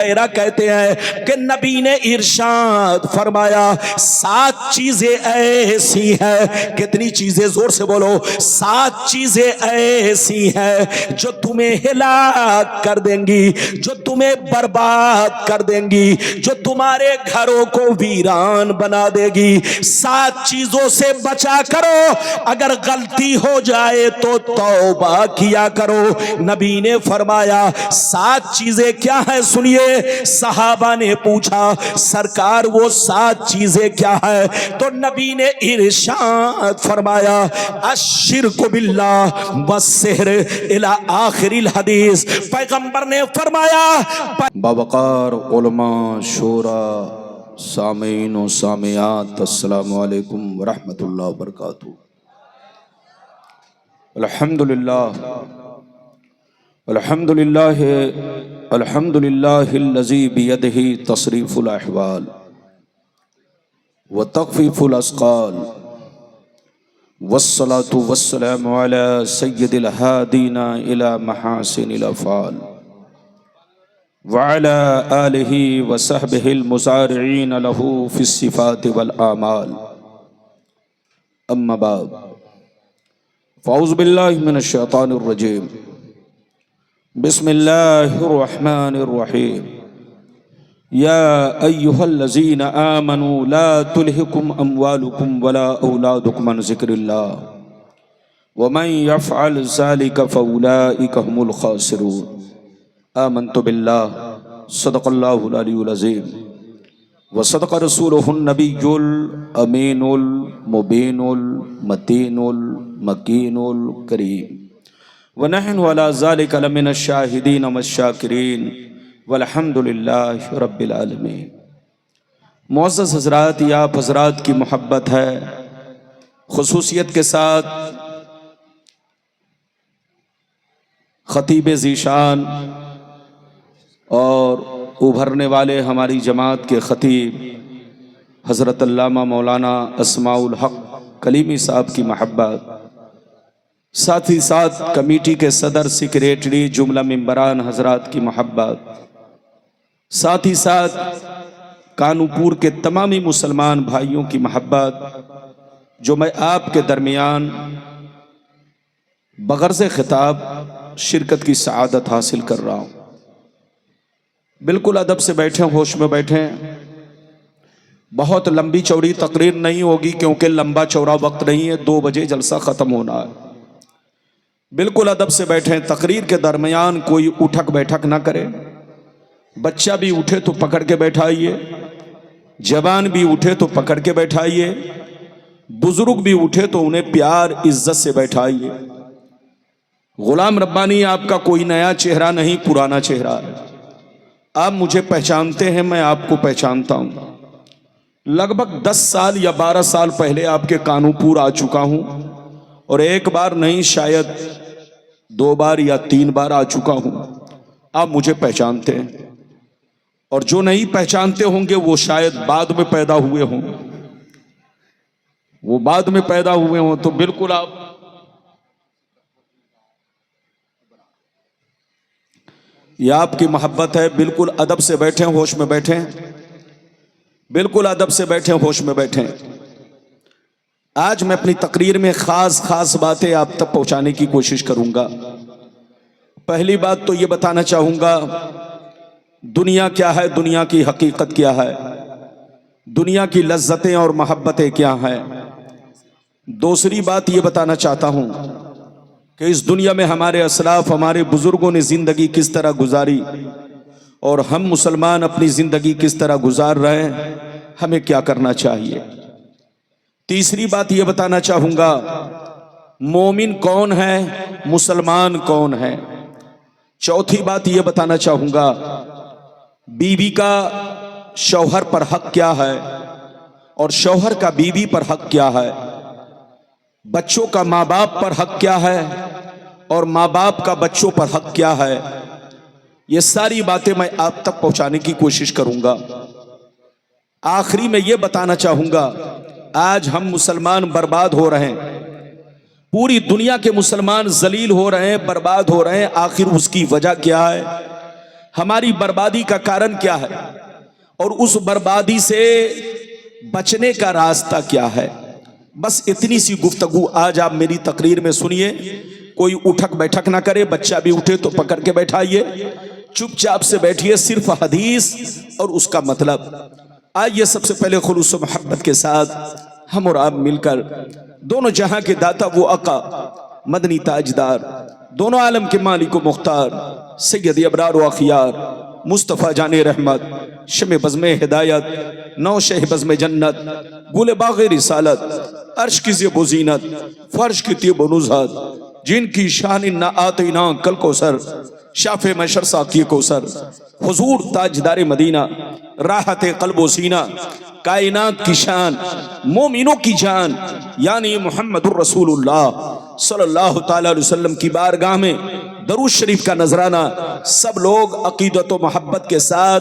कहते हैं कि नबी ने इरशाद फरमाया 7 चीजें ऐसी हैं। कितनी चीजें? जोर से बोलो। 7 चीजें ऐसी हैं जो तुम्हें हिलाक कर देंगी, जो तुम्हें बर्बाद कर देंगी, जो तुम्हारे घरों को वीरान बना देगी। 7 चीजों से बचा करो, अगर गलती हो जाए तो तौबा किया करो। नबी ने फरमाया 7 चीजें क्या है? सुनिए। सहाबा ने पूछा सरकार वो 7 चीजें क्या है? तो नबी ने इरशाद फरमाया अश्शिरकु बिल्लाह वस्सिहर इला आखिरिल हदीस। पैगंबर ने फरमाया बावकार उलमा शोरा सामीन व सामियात अस्सलामु अलैकुम व रहमतुल्लाहि व बरकातहू। अल्हम्दुलिल्लाह अल्हम्दुलिल्लाह अल्हम्दुलिल्लाहिल्लज़ी बियदिही तसरीफुल अहवाल व तख़फ़ीफ़ुल अस्क़ाल वस्सलातु वस्सलामु अला सय्यिदिल हादीना इला महासिनिल अफ़ाल व अला आलिहि व सहबिहिल मुज़ारिईन लहू फ़िस्सिफ़ाति वल आमाल। अम्मा बाद फ़अऊज़ु बिल्लाहि मिनश शैतानिर रजीम। बिस्मिल्लाहिर्रहमानिर्रहीम। या अय्युहल्लज़ीना आमनू ला तुल्हिकुम अम्वालुकुम वला औलादुकुम अन ज़िक्रिल्लाह व मन यफ़अल ज़ालिका फ़उलाइका हुमुल ख़ासिरून। आमन्तु बिल्लाह सदक़ल्लाहुल अलियुल अज़ीम व सदक़ रसूलुहुन नबियुल अमीनुल मुबीनुल मतीनुल मकीनुल करीम व नहनु अला ज़ालिका लमिनश शाहिदीन वश्शाकिरीन वल्हम्दुलिल्लाहि रब्बिल आलमीन। मुअज़्ज़ज़ हज़रात, या आप हज़रात की मोहब्बत है खुसूसियत के साथ ख़तीब ज़ीशान और उभरने वाले हमारी जमात के ख़तीब हज़रत अल्लामा मौलाना अस्माउल हक़ कलीमी साहब की मोहब्बत, साथ ही साथ कमेटी के सदर सेक्रेटरी जुमला मेंबरान हजरात की मोहब्बत, साथ ही साथ कानूपुर के तमामी मुसलमान भाइयों की मोहब्बत, जो मैं आपके दरमियान बग़ैर से खिताब शिरकत की सआदत हासिल कर रहा हूँ। बिल्कुल अदब से बैठें, होश में बैठें। बहुत लंबी चौड़ी तकरीर नहीं होगी क्योंकि लंबा चौड़ा वक्त नहीं है, 2 बजे जलसा ख़त्म होना है। बिल्कुल अदब से बैठें। तकरीर के दरमियान कोई उठक बैठक ना करे। बच्चा भी उठे तो पकड़ के बैठाइए, जवान भी उठे तो पकड़ के बैठाइए, बुजुर्ग भी उठे तो उन्हें प्यार इज्जत से बैठाइए। गुलाम रब्बानी आपका कोई नया चेहरा नहीं, पुराना चेहरा है। आप मुझे पहचानते हैं, मैं आपको पहचानता हूँ। लगभग 10 साल या 12 साल पहले आपके कानूपुर आ चुका हूँ और एक बार नहीं शायद 2 बार या 3 बार आ चुका हूं। आप मुझे पहचानते हैं और जो नहीं पहचानते होंगे वो शायद बाद में पैदा हुए हों, वो बाद में पैदा हुए हों। तो बिल्कुल आप ये आपकी मोहब्बत है। बिल्कुल अदब से बैठें, होश में बैठें। बिल्कुल अदब से बैठें, होश में बैठें। आज मैं अपनी तकरीर में खास बातें आप तक पहुंचाने की कोशिश करूंगा। पहली बात तो ये बताना चाहूंगा दुनिया क्या है, दुनिया की हकीकत क्या है, दुनिया की लज्जतें और मोहब्बतें क्या हैं। दूसरी बात ये बताना चाहता हूं कि इस दुनिया में हमारे असलाफ, हमारे बुजुर्गों ने जिंदगी किस तरह गुजारी और हम मुसलमान अपनी जिंदगी किस तरह गुजार रहे हैं, हमें क्या करना चाहिए। तीसरी बात यह बताना चाहूंगा मोमिन कौन है, मुसलमान कौन है। चौथी बात यह बताना चाहूंगा बीवी का शौहर पर हक क्या है और शौहर का बीवी पर हक क्या है। बच्चों का माँ बाप पर हक क्या है और माँ बाप का बच्चों पर हक क्या है। ये सारी बातें मैं आप तक पहुंचाने की कोशिश करूंगा। आखिरी में यह बताना चाहूंगा आज हम मुसलमान बर्बाद हो रहे हैं, पूरी दुनिया के मुसलमान जलील हो रहे हैं, बर्बाद हो रहे हैं। आखिर उसकी वजह क्या है? हमारी बर्बादी का कारण क्या है और उस बर्बादी से बचने का रास्ता क्या है। बस इतनी सी गुफ्तगू आज आप मेरी तकरीर में सुनिए। कोई उठक बैठक ना करे, बच्चा भी उठे तो पकड़ के बैठाइए, चुपचाप से बैठिए, सिर्फ हदीस और उसका मतलब। आइए सबसे पहले खुलूस मोहब्बत के साथ हम और आप मिलकर दोनों जहां के दाता वो आका मदनी ताजदार, दोनों आलम के मालिक व मुख्तार सैयद अबरार व अखियार मुस्तफ़ा जाने रहमत, शमे बज़्मे हिदायत, नौशह बज़्मे जन्नत, गुल बाग़े रिसालत, अर्श की ज़ेब ज़ीनत, फर्श की तीब नुज़हत, जिनकी शान न आते ना कल कौसर, शाफ़े मशर साक़ी कौसर, हुज़ूर ताजदार मदीना, राहत क़ल्ब व सीना, कायनात की शान, मोमिनों की जान, यानी मुहम्मदुर रसूलुल्लाह सल्लल्लाहु ताला अलैहि वसल्लम की बारगाह में दरूद शरीफ का नजराना सब लोग अकीदत व मोहब्बत के साथ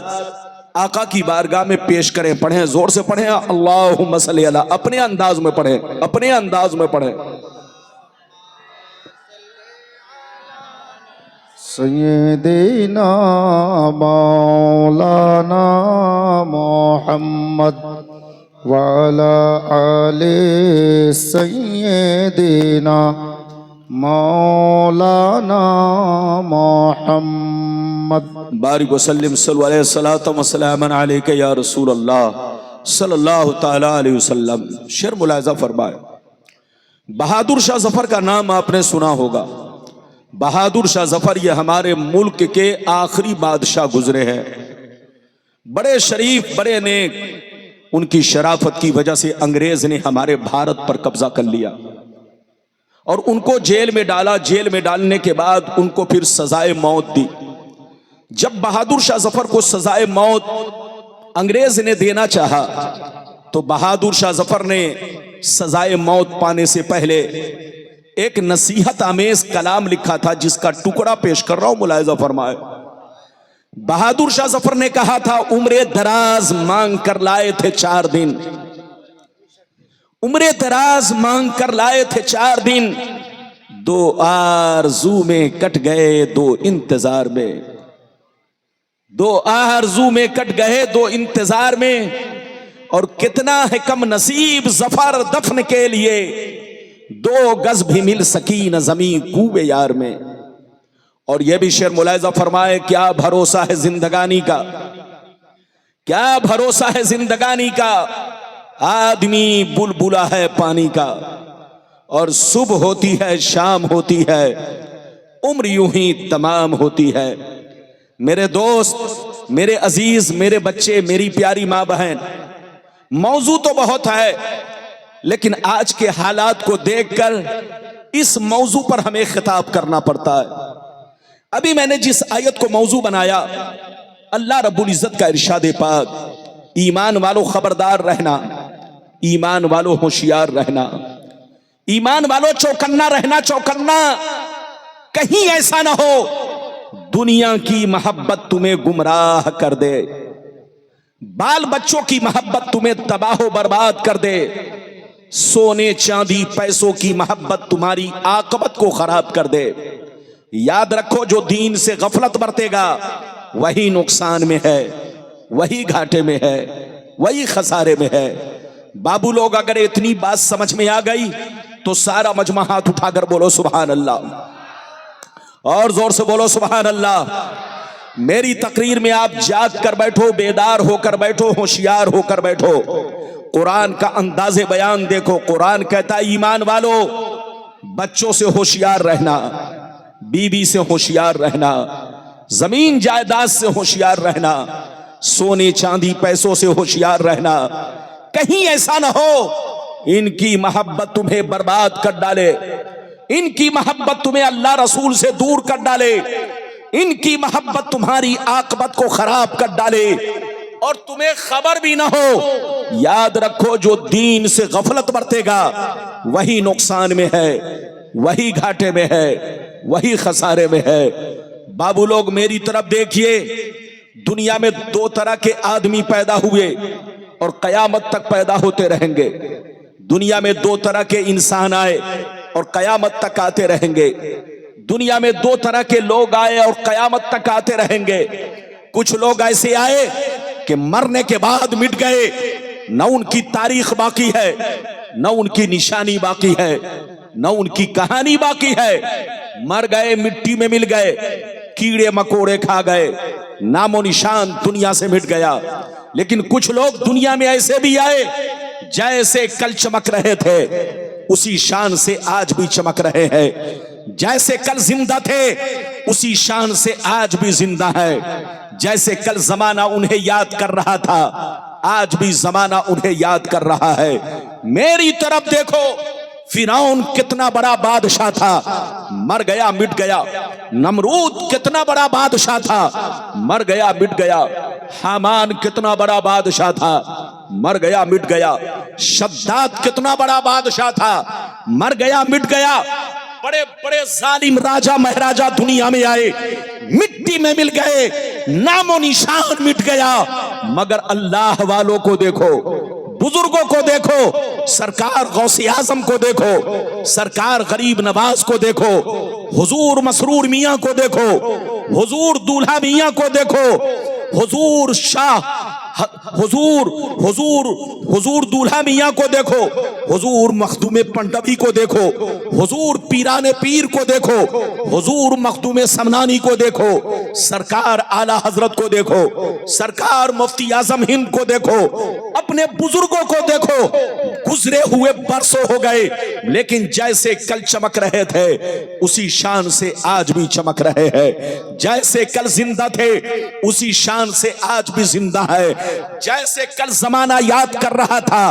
आका की बारगाह में पेश करें। पढ़ें, जोर से पढ़ें, अल्लाहुम्मा सल्ली अला, अपने अंदाज में पढ़ें, अपने अंदाज में पढ़ें। सय्यदना मौलाना मोहम्मद वाला आले सय्यदना मौलाना मोहम्मद बारिक वसल्लिम सल्लल्लाहु अलैहि सलातो व सलामन अलैका या रसूल अल्लाह सल्लल्लाहु ताला अलैहि वसल्लम। शेर मुलाज़ा फरमाए। बहादुर शाह जफर का नाम आपने सुना होगा। बहादुर शाह जफर ये हमारे मुल्क के आखिरी बादशाह गुजरे हैं। बड़े शरीफ, बड़े नेक। उनकी शराफत की वजह से अंग्रेज ने हमारे भारत पर कब्जा कर लिया और उनको जेल में डाला। जेल में डालने के बाद उनको फिर सजाए मौत दी। जब बहादुर शाह जफर को सजाए मौत अंग्रेज ने देना चाहा तो बहादुर शाह जफर ने सजाए मौत पाने से पहले एक नसीहत आमेज कलाम लिखा था, जिसका टुकड़ा पेश कर रहा हूं, मुलाहिजा फरमाए। बहादुर शाह जफर ने कहा था, उम्रे दराज मांग कर लाए थे 4 दिन, उम्रे दराज मांग कर लाए थे 4 दिन, 2 आरज़ू में कट गए 2 इंतजार में, 2 आरज़ू में कट गए 2 इंतजार में। और कितना है कम नसीब जफर दफन के लिए, 2 गज भी मिल सकी न जमीन कूबे यार में। और यह भी शेर मुलाहिजा फरमाए, क्या भरोसा है जिंदगानी का, क्या भरोसा है जिंदगानी का, आदमी बुलबुला है पानी का, और सुबह होती है शाम होती है, उम्र यूं ही तमाम होती है। मेरे दोस्त, मेरे अजीज, मेरे बच्चे, मेरी प्यारी माँ बहन, मौजू तो बहुत है, लेकिन आज के हालात को देखकर इस मौजू पर हमें खिताब करना पड़ता है। अभी मैंने जिस आयत को मौजू बनाया, अल्लाह रब्बुल इज्जत का इरशाद पाक, ईमान वालों खबरदार रहना, ईमान वालों होशियार रहना, ईमान वालों चौकन्ना रहना, चौकन्ना। कहीं ऐसा ना हो दुनिया की मोहब्बत तुम्हें गुमराह कर दे, बाल बच्चों की मोहब्बत तुम्हें तबाह बर्बाद कर दे, सोने चांदी पैसों की मोहब्बत तुम्हारी आकबत को खराब कर दे। याद रखो, जो दीन से गफलत बरतेगा वही नुकसान में है, वही घाटे में है, वही खसारे में है। बाबू लोग, अगर इतनी बात समझ में आ गई तो सारा मजमा हाथ उठाकर बोलो सुभान अल्लाह, और जोर से बोलो सुभान अल्लाह। मेरी तकरीर में आप जाग कर बैठो, बेदार होकर बैठो, होशियार होकर बैठो। कुरान का अंदाज़े बयान देखो। कुरान कहता है, ईमान वालों बच्चों से होशियार रहना, बीवी से होशियार रहना, जमीन जायदाद से होशियार रहना, सोने चांदी पैसों से होशियार रहना। कहीं ऐसा ना हो इनकी मोहब्बत तुम्हें बर्बाद कर डाले, इनकी मोहब्बत तुम्हें अल्लाह रसूल से दूर कर डाले, इनकी मोहब्बत तुम्हारी आकबत को खराब कर डाले और तुम्हें खबर भी ना हो। याद रखो, जो दीन से गफलत बरतेगा वही नुकसान में है, वही घाटे में है, वही खसारे में है। बाबू लोग, मेरी तरफ देखिए। दुनिया में 2 तरह के आदमी पैदा हुए और कयामत तक पैदा होते रहेंगे। दुनिया में 2 तरह के इंसान आए और कयामत तक आते रहेंगे। दुनिया में दो तरह के लोग आए और कयामत तक आते रहेंगे। कुछ लोग ऐसे आए कि मरने के बाद मिट गए, न उनकी तारीख बाकी है, न उनकी निशानी बाकी है, न उनकी कहानी बाकी है। मर गए, मिट्टी में मिल गए, कीड़े मकोड़े खा गए, नामो निशान दुनिया से मिट गया। लेकिन कुछ लोग दुनिया में ऐसे भी आए, जैसे कल चमक रहे थे उसी शान से आज भी चमक रहे हैं। जैसे कल जिंदा थे उसी शान से आज भी जिंदा है। जैसे कल जमाना उन्हें याद कर रहा था, आज भी जमाना उन्हें याद कर रहा है। मेरी तरफ देखो, फिरौन कितना बड़ा बादशाह था, मर गया मिट गया। नमरूद कितना बड़ा बादशाह था, मर गया मिट गया। हामान कितना बड़ा बादशाह था, मर गया मिट गया। शद्दाद कितना बड़ा बादशाह था, मर गया मिट गया। बड़े बड़े जालिम राजा महाराजा दुनिया में आए, मिट्टी में मिल गए, नामो निशान मिट गया। मगर अल्लाह वालों को देखो, बुजुर्गों को देखो, सरकार गौसे आजम को देखो, सरकार गरीब नवाज को देखो, हुजूर मसरूर मियां को देखो, हुजूर दूल्हा मियां को देखो, हुजूर शाह हुजूर हुजूर हुजूर दूल्हा मियां को देखो, हुजूर मखदूमे पंडवी को देखो, हुजूर पीराने पीर को देखो, हुजूर मखदूमे समनानी को देखो, सरकार आला हजरत को देखो, सरकार मुफ्ती आजम हिंद को देखो, अपने बुजुर्गों को देखो। गुजरे हुए बरसों हो गए, लेकिन जैसे कल चमक रहे थे उसी शान से आज भी चमक रहे हैं। जैसे कल जिंदा थे उसी शान से आज भी जिंदा है। जैसे कल जमाना याद कर रहा था,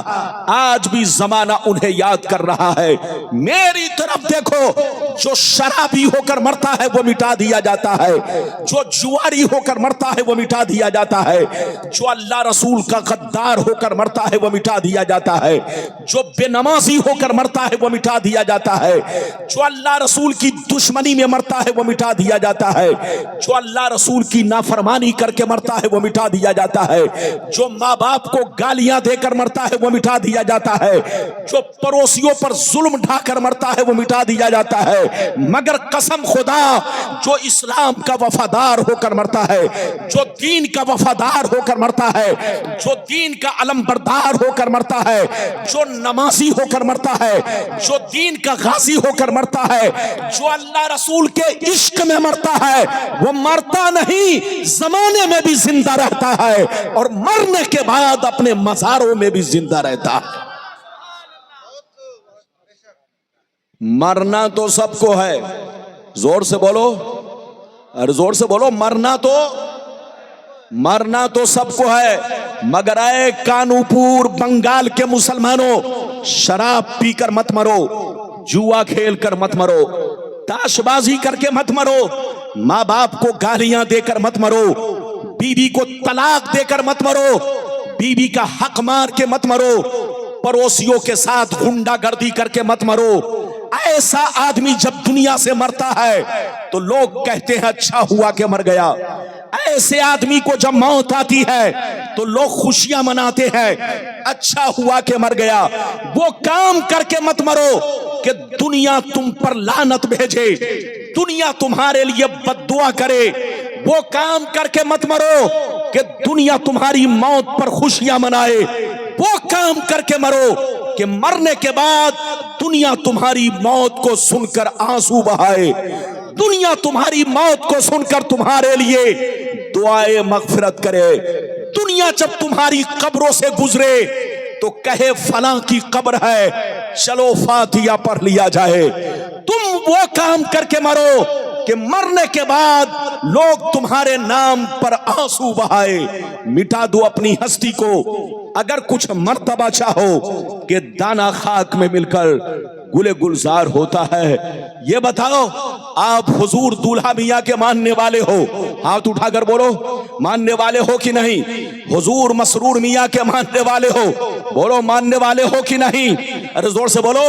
आज भी जमाना उन्हें याद कर रहा है। मेरी तरफ देखो, जो शराबी होकर मरता है वो मिटा दिया जाता है, जो जुआरी होकर मरता है वो मिटा दिया जाता है, जो अल्लाह रसूल का गद्दार होकर मरता है वो मिटा दिया जाता है, जो बेनमाजी होकर मरता है वो मिटा दिया जाता है, जो अल्लाह रसूल की दुश्मनी में मरता है वो मिटा दिया जाता है, जो अल्लाह रसूल की नाफरमानी करके मरता है वो मिटा दिया जाता है, जो माँ बाप को गालियां देकर मरता है वो मिटा दिया जाता है, जो पड़ोसियों पर जुल्म ढाकर मरता है वो मिटा दिया जाता है। मगर कसम खुदा, जो इस्लाम का वफादार होकर मरता है, जो दीन का वफादार होकर मरता है, जो दीन का अलमबरदार होकर मरता है, जो नमाजी होकर मरता है, जो दीन का गाजी होकर मरता है, जो अल्लाह रसूल के इश्क में मरता है, वो मरता नहीं, जमाने में भी जिंदा रहता है और मरने के बाद अपने मज़ारों में भी जिंदा रहता है। मरना तो सबको है, जोर से बोलो, अरे जोर से बोलो, मरना तो सबको है। मगर आए कानूपुर बंगाल के मुसलमानों, शराब पीकर मत मरो, जुआ खेल कर मत मरो, ताशबाजी करके मत मरो, माँ बाप को गालियां देकर मत मरो, बीवी को तलाक देकर मत मरो, बीवी का हक मार के मत मरो, पड़ोसियों के साथ गुंडागर्दी करके मत मरो। ऐसा आदमी जब दुनिया से मरता है तो लोग कहते हैं अच्छा हुआ कि मर गया। ऐसे आदमी को जब मौत आती है तो लोग खुशियां मनाते हैं, अच्छा हुआ कि मर गया। वो काम करके मत मरो कि दुनिया तुम पर लानत भेजे, दुनिया तुम्हारे लिए बद्दुआ करे। वो काम करके मत मरो कि दुनिया तुम्हारी मौत पर खुशियां मनाए। वो काम करके मरो कि मरने के बाद दुनिया तुम्हारी मौत को सुनकर आंसू बहाए, दुनिया तुम्हारी मौत को सुनकर तुम्हारे लिए दुआए मगफिरत करे। दुनिया जब तुम्हारी कब्रों से गुजरे तो कहे फलां की कब्र है, चलो फातिहा पढ़ लिया जाए। तुम वो काम करके मरो कि मरने के बाद लोग तुम्हारे नाम पर आंसू बहाए। मिटा दो अपनी हस्ती को। अगर कुछ मर्तबा चाहो कि दाना खाक में मिलकर गुले गुलजार होता है, ये बताओ आप हुजूर दूल्हा मियां के मानने वाले हो? हाथ उठाकर बोलो, मानने वाले हो कि नहीं? हुजूर मसरूर मियां के मानने वाले हो? बोलो, मानने वाले हो कि नहीं? अरे जोर से बोलो।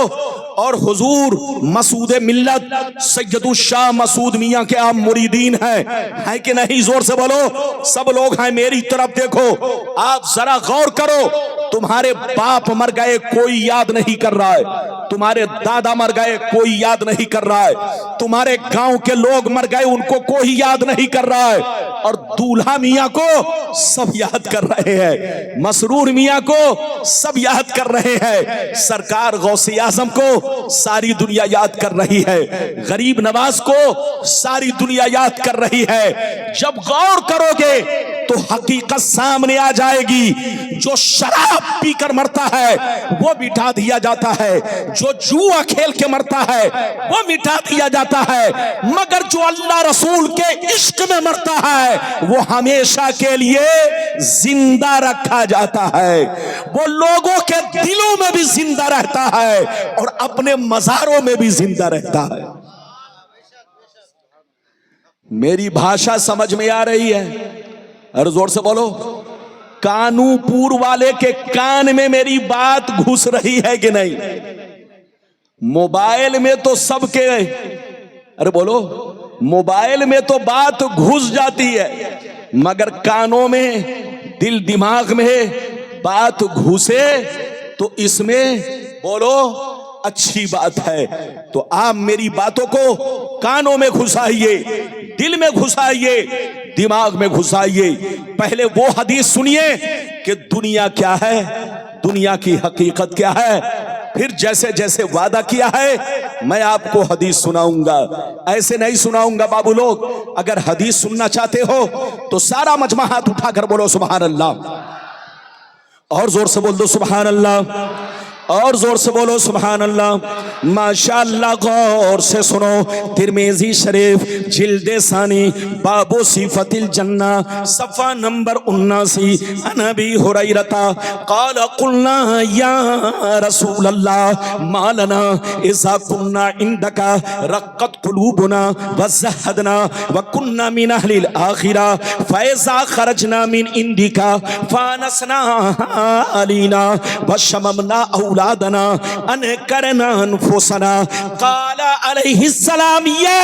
और हुजूर मसूद मिल्लत सैयदुल शाह मसूद मियां के आप मुरीदीन हैं कि नहीं? जोर से बोलो। सब लोग हैं, मेरी तरफ देखो। आप जरा गौर करो, तुम्हारे बाप मर गए, कोई याद नहीं कर रहा है। तुम्हारे दादा मर गए, कोई याद नहीं कर रहा है। तुम्हारे गांव के लोग मर गए, उनको कोई याद नहीं कर रहा है। और दूल्हा मियां को सब याद कर रहे हैं, मसरूर मियां को सब याद कर रहे हैं, सरकार गौसे आजम को सारी दुनिया याद कर रही है, गरीब नवाज को सारी दुनिया याद कर रही है। जब गौर करोगे तो हकीकत सामने आ जाएगी। जो शराब पीकर मरता है वो मिटा दिया जाता है, जो जुआ खेल के मरता है वो मिटा दिया जाता है, मगर जो अल्लाह रसूल के इश्क में मरता है वो हमेशा के लिए जिंदा रखा जाता है। वो लोगों के दिलों में भी जिंदा रहता है और अपने मज़ारों में भी जिंदा रहता है। मेरी भाषा समझ में आ रही है? अरे जोर से बोलो। कानूपुर वाले के कान में मेरी बात घुस रही है कि नहीं? मोबाइल में तो सबके, अरे बोलो, मोबाइल में तो बात घुस जाती है, मगर कानों में, दिल दिमाग में बात घुसे तो इसमें बोलो अच्छी बात है। तो आप मेरी बातों को कानों में घुसाइए, दिल में घुसाइए, दिमाग में घुसाइए। पहले वो हदीस सुनिए कि दुनिया क्या है, दुनिया की हकीकत क्या है, फिर जैसे जैसे वादा किया है मैं आपको हदीस सुनाऊंगा। ऐसे नहीं सुनाऊंगा बाबू लोग। अगर हदीस सुनना चाहते हो तो सारा मजमा हाथ उठाकर बोलो सुभान अल्लाह, और जोर से बोल दो सुभान अल्लाह, और जोर से बोलो सुभान अल्लाह। माशाअल्लाह, गौर से सुनो। तिरमिज़ी शरीफ जिल्दे सानी बाबो सिफतिल जन्ना सफ़ा नंबर 79। अनबी हुरैरता क़ाल क़ुलना या रसूल अल्लाह मा लना इज़ा कुन्ना इंदका रक़्क़त क़ुलूबुना व ज़हदना व कुन्ना मिन अहलिल आखिरा फ़इज़ा ख़रजना मिन इंदिका फ़ानसना अलीना व शममना औलादना अन करना अनफुसना। क़ाला अलैहिस्सलाम या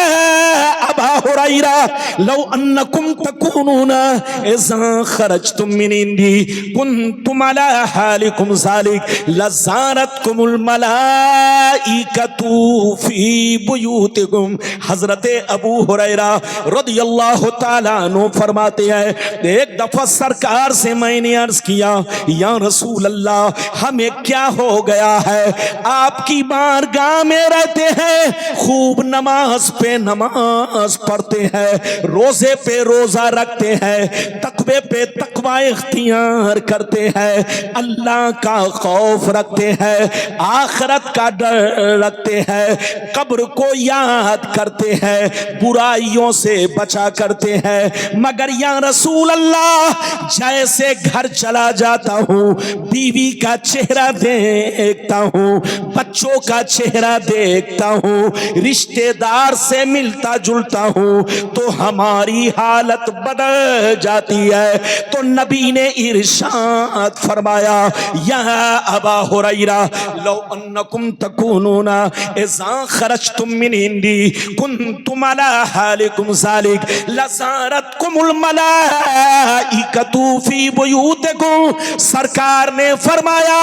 अबा हुरैरा लौ अन्नकुम तकूनूना इज़ा ख़रजतुम मिन इंदी कुन्तुम अला हालिकुम ज़ालिक लज़ारतकुमुल मलाइकतु फ़ी बुयूतिकुम। हज़रत अबू हुरैरा रज़ियल्लाहु ताला अन्हु फरमाते हैं, एक दफ़ा सरकार से मैंने अर्ज़ किया, या रसूल अल्लाह हमें क्या हो गया है, आपकी बारगाह में रहते हैं, खूब नमाज पे नमाज पढ़ते हैं, रोजे पे रोजा रखते हैं, तकवे पे तकवा इख्तियार करते हैं, अल्लाह का खौफ रखते हैं, आखिरत का डर रखते हैं, कब्र को याद करते हैं, बुराइयों से बचा करते हैं, मगर या रसूल अल्लाह जैसे घर चला जाता हूँ, बीवी का चेहरा देखता हूँ, बच्चों का चेहरा देखता हूँ, रिश्तेदार से मिलता जुलता हूँ, तो हमारी हालत बदल जाती है। तो नबी ने इरशाद फरमाया, या अबा हुरैरा लौ अन्नकुम तकूनूना इज़ा खरजतुम मिन इंदी कुन्तुम अला हालिकुम ज़ालिक लज़ारतकुमुल मलाइकतु फ़ी बुयूतिकुम। सरकार ने फरमाया,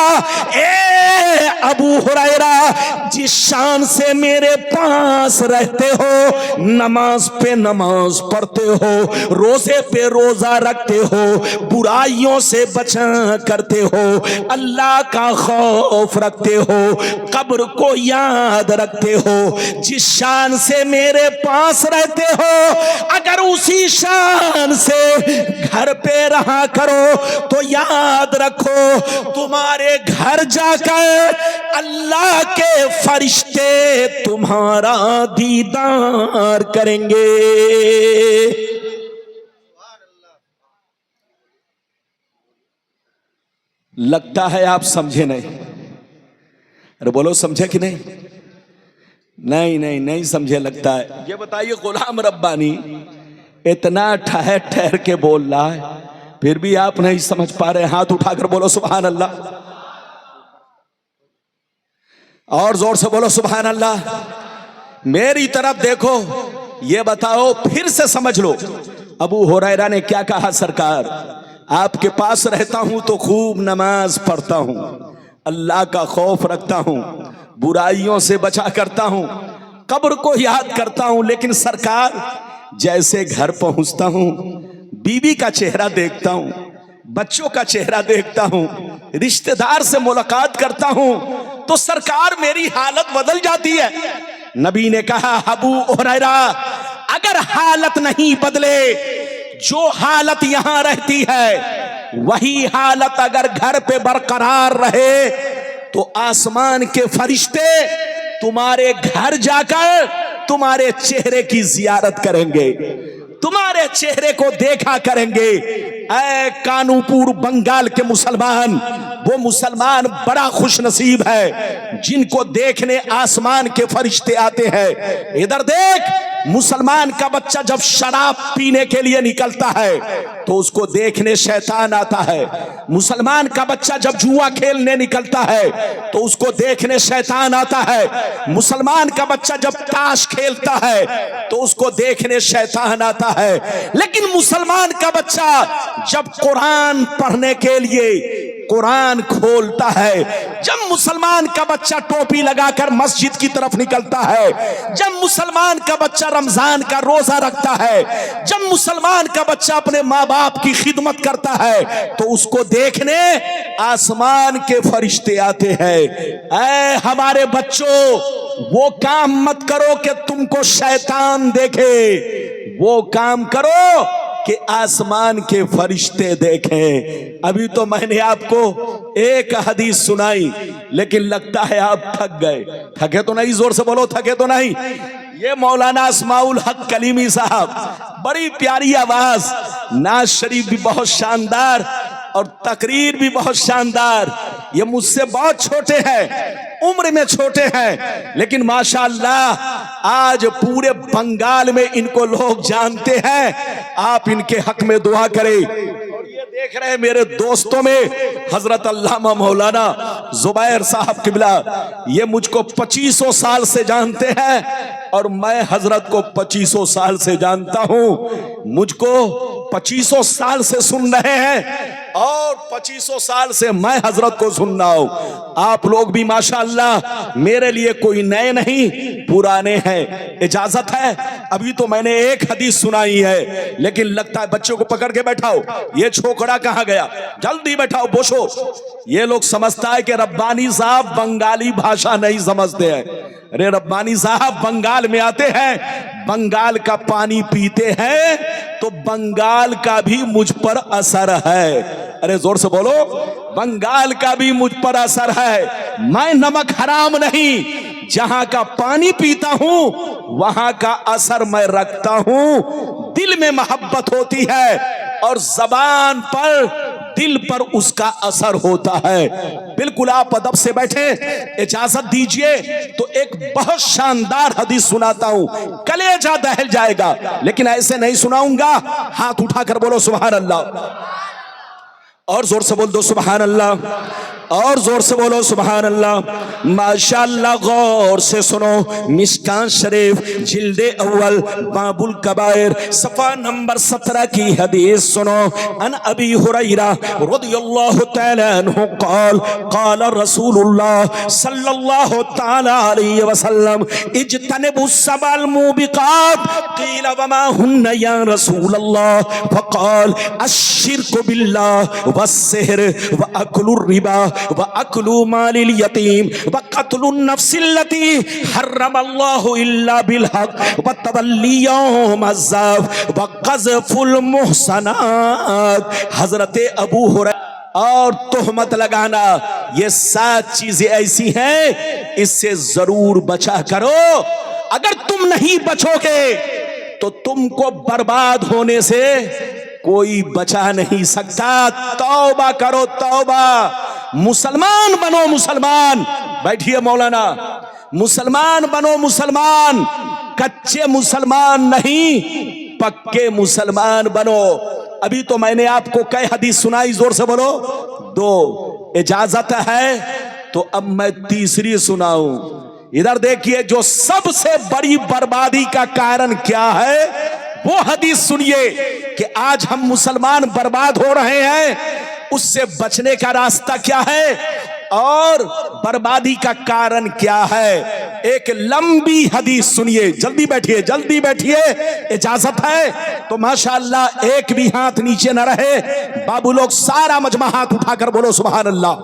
ए अबू हुरैरा, जिस शान से मेरे पास रहते हो, नमाज पे नमाज पढ़ते हो, रोजे पे रोजा रखते हो, बुराइयों से बचा करते हो, अल्लाह का खौफ रखते हो, कब्र को याद रखते हो, जिस शान से मेरे पास रहते हो, अगर उसी शान से घर पे रहा करो तो याद रखो तुम्हारे घर जाकर अल्लाह के फरिश्ते तुम्हारा दीदार करेंगे। लगता है आप समझे नहीं। अरे बोलो समझे कि नहीं? नहीं नहीं नहीं समझे लगता है। ये बताइए, गुलाम रब्बानी इतना ठहर ठहर के बोल रहा है, फिर भी आप नहीं समझ पा रहे। हाथ उठाकर बोलो सुभान अल्लाह, और जोर से बोलो सुभान अल्लाह। मेरी तरफ देखो, ये बताओ, फिर से समझ लो अबू हुरैरा ने क्या कहा। सरकार, आपके पास रहता हूं तो खूब नमाज पढ़ता हूं, अल्लाह का खौफ रखता हूं, बुराइयों से बचा करता हूं, कब्र को याद करता हूं। लेकिन सरकार, जैसे घर पहुंचता हूं, बीवी का चेहरा देखता हूं, बच्चों का चेहरा देखता हूं, रिश्तेदार से मुलाकात करता हूं, तो सरकार मेरी हालत बदल जाती है। नबी ने कहा, अबू हुरैरा, अगर हालत नहीं बदले, जो हालत यहां रहती है वही हालत अगर घर पे बरकरार रहे, तो आसमान के फरिश्ते तुम्हारे घर जाकर तुम्हारे चेहरे की जियारत करेंगे, तुम्हारे चेहरे को देखा करेंगे। ऐ कानूपुर बंगाल के मुसलमान, वो मुसलमान बड़ा खुशनसीब है जिनको देखने आसमान के फरिश्ते आते हैं। इधर देख, मुसलमान का बच्चा जब शराब पीने के लिए निकलता है तो उसको देखने शैतान आता है। मुसलमान का बच्चा जब जुआ खेलने निकलता है तो उसको देखने शैतान आता है। मुसलमान का बच्चा जब ताश खेलता है तो उसको देखने शैतान आता है। लेकिन मुसलमान का बच्चा जब कुरान पढ़ने के लिए कुरान खोलता है, जब मुसलमान का बच्चा टोपी लगाकर मस्जिद की तरफ निकलता है, जब मुसलमान का बच्चा रमजान का रोजा रखता है, जब मुसलमान का बच्चा अपने माँ बाप की खिदमत करता है, तो उसको देखने आसमान के फरिश्ते आते हैं। ऐ हमारे बच्चों, वो काम मत करो कि तुमको शैतान देखे, वो काम करो कि आसमान के फरिश्ते देखें। अभी तो मैंने आपको एक हदीस सुनाई, लेकिन लगता है आप थक गए। थके तो नहीं? जोर से बोलो, थके तो नहीं? ये मौलाना अस्माउल हक कलीमी साहब, बड़ी प्यारी आवाज, नाज शरीफ भी बहुत शानदार और तकरीर भी बहुत शानदार। ये मुझसे बहुत छोटे हैं, उम्र में छोटे हैं, लेकिन माशाअल्लाह आज पूरे बंगाल में इनको लोग जानते हैं। आप इनके हक में दुआ करें। और ये देख रहे हैं मेरे दोस्तों में हजरत अल्लामा मौलाना जुबैर साहब किबला, ये मुझको 2500 साल से जानते हैं और मैं हजरत को 2500 साल से जानता हूं। मुझको 2500 साल से सुन रहे हैं और 2500 साल से मैं हजरत को सुन रहा हूं। आप लोग भी माशाअल्लाह मेरे लिए कोई नए नहीं, पुराने हैं। इजाजत है, अभी तो मैंने एक हदीस सुनाई है, लेकिन लगता है बच्चों को पकड़ के बैठाओ। ये छोकरा कहां गया? जल्दी बैठाओ, बोशो। ये लोग समझता है कि रब्बानी साहब बंगाली भाषा नहीं समझते हैं। अरे रब्बानी साहब बंगाल में आते हैं, बंगाल का पानी पीते हैं, तो बंगाल का भी मुझ पर असर है। अरे जोर से बोलो, बंगाल का भी मुझ पर असर है। मैं नमक हराम नहीं, जहां का पानी पीता हूं वहां का असर मैं रखता हूं। दिल में मोहब्बत होती है और जबान पर, दिल पर उसका असर होता है। बिल्कुल आप अदब से बैठे, इजाजत दीजिए तो एक बहुत शानदार हदीस सुनाता हूं। कलेजा दहल जाएगा, लेकिन ऐसे नहीं सुनाऊंगा। हाथ उठाकर बोलो सुभान अल्लाह, और जोर से बोल दो सुभान अल्लाह, और जोर से बोलो सुभान अल्लाह। माशाअल्लाह, गौर से सुनो। मिशकान शरीफ जिल्दे अव्वल बाबुल कबायर सफा नंबर 17 की हदीस सुनो। अन अबी हुरैरा रदियल्लाहु तआला अन्हु क़ाल क़ाल रसूलुल्लाह सल्लल्लाहु तआला अलैहि वसल्लम इज्तनिबुस सबल मुबिकात क़ील वमा हुन्ना या रसूलल्लाह फ़क़ाल अश्शिरकु बिल्लाह वस्सिहर व अक्लुर रिबा व अक्लु मालिल यतीम व क़त्लुन नफ्सिल्लती हर्रमल्लाहु इल्ला बिल हक़ व तवल्ली यौमज़्ज़ाफ़ व क़ज़फ़ुल मुहसनात। हज़रत अबू हुरैरा और तोहमत लगाना, ये 7 चीजें ऐसी हैं, इससे जरूर बचा करो। अगर तुम नहीं बचोगे तो तुमको बर्बाद होने से कोई बचा नहीं सकता। तौबा करो, तौबा। मुसलमान बनो, मुसलमान। बैठिए मौलाना, मुसलमान बनो, मुसलमान। कच्चे मुसलमान नहीं, पक्के मुसलमान बनो। अभी तो मैंने आपको कई हदीस सुनाई, जोर से बोलो 2। इजाजत है तो अब मैं तीसरी सुनाऊं। इधर देखिए, जो सबसे बड़ी बर्बादी का कारण क्या है वो हदीस सुनिए कि आज हम मुसलमान बर्बाद हो रहे हैं, उससे बचने का रास्ता क्या है और बर्बादी का कारण क्या है। एक लंबी हदीस सुनिए, जल्दी बैठिए जल्दी बैठिए, इजाजत है तो माशाअल्लाह एक भी हाथ नीचे न रहे। बाबू लोग सारा मजमा हाथ उठाकर बोलो सुभान अल्लाह,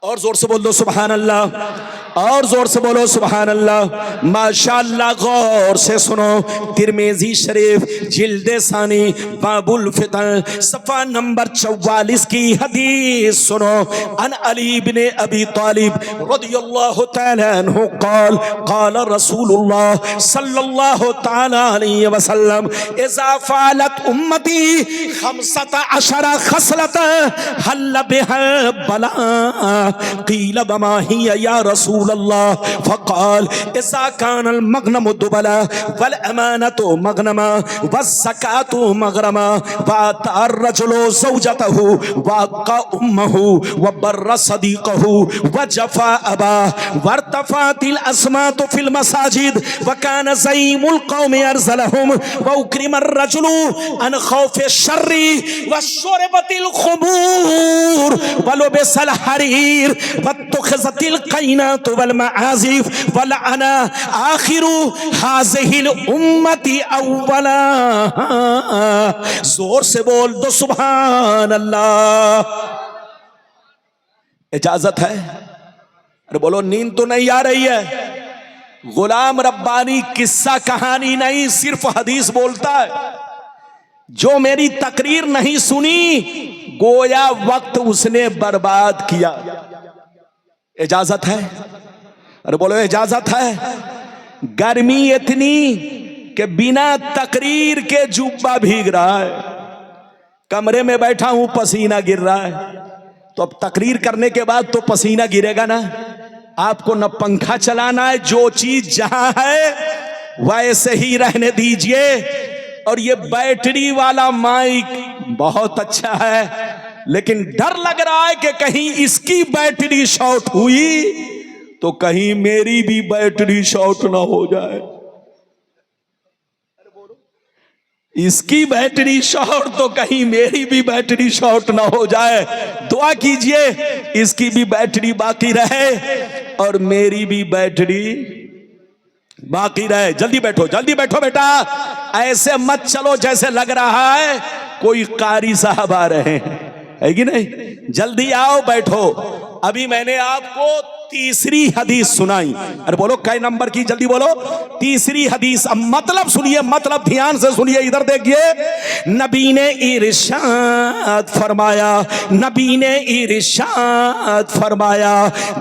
और जोर से बोल दो सुभान अल्लाह, और जोर से बोलो सुभान अल्लाह। माशाअल्लाह गौर से सुनो, तिरमिजी शरीफ जिल्दे सानी बाबुल फितन सफा नंबर 44 की हदीस सुनो। अन अली इब्ने अबी तालिब रदियल्लाहु तआला अन्हु क़ाल क़ाल रसूलुल्लाह सल्लल्लाहु तआला अलैहि वसल्लम इज़ा फ़अलत उम्मती 15 खसलत हल बिहा बला क़ील वमा हिय या रसूल अल्लाह फ़क़ाल इज़ा कानल मग़नमु दुबला वल अमानतु मग़नमा वज़्ज़कातु मग़रमा वअता रजुलु ज़ौजतहु वअक़ा उम्महु वबर्र सदीक़हु वजफ़ा अबाह वरतफ़अतिल अस्मातु फ़िल मसाजिद वकान ज़ईमुल क़ौमि अरज़लहुम वउक्रिम अर्रजुलु अन ख़ौफ़ि शर्रि वशुरिबतिल ख़ुमूर वलुबिसल हरीर वत्तुख़िज़तिल क़ैनातु वल मआज़िफ़ वलअना आख़िरु हाज़िहिल उम्मति अव्वला। जोर से बोल दो सुभान अल्लाह। इजाजत है? अरे बोलो, नींद तो नहीं आ रही है? गुलाम रब्बानी किस्सा कहानी नहीं, सिर्फ हदीस बोलता है। जो मेरी तकरीर नहीं सुनी गोया वक्त उसने बर्बाद किया। इजाजत है? अरे बोलो इजाजत है? गर्मी इतनी कि बिना तकरीर के जुब्बा भीग रहा है, कमरे में बैठा हूं पसीना गिर रहा है, तो अब तकरीर करने के बाद तो पसीना गिरेगा ना। आपको न पंखा चलाना है, जो चीज जहां है वैसे ही रहने दीजिए। और ये बैटरी वाला माइक बहुत अच्छा है, लेकिन डर लग रहा है कि कहीं इसकी बैटरी शॉर्ट हुई तो कहीं मेरी भी बैटरी शॉर्ट ना हो जाए। इसकी बैटरी शॉर्ट तो कहीं मेरी भी बैटरी शॉर्ट ना हो जाए। दुआ कीजिए इसकी भी बैटरी बाकी रहे और मेरी भी बैटरी बाकी रहे। जल्दी बैठो बेटा, ऐसे मत चलो जैसे लग रहा है कोई कारी साहब आ रहे हैं, है कि नहीं। जल्दी आओ, बैठो। अभी मैंने आपको तीसरी हदीस सुनाई। अरे बोलो कै नंबर की, जल्दी बोलो। तीसरी हदीस। अब मतलब सुनिए, मतलब ध्यान से सुनिए, इधर देखिए। नबी ने इरशाद फरमाया, नबी ने इरशाद फरमाया,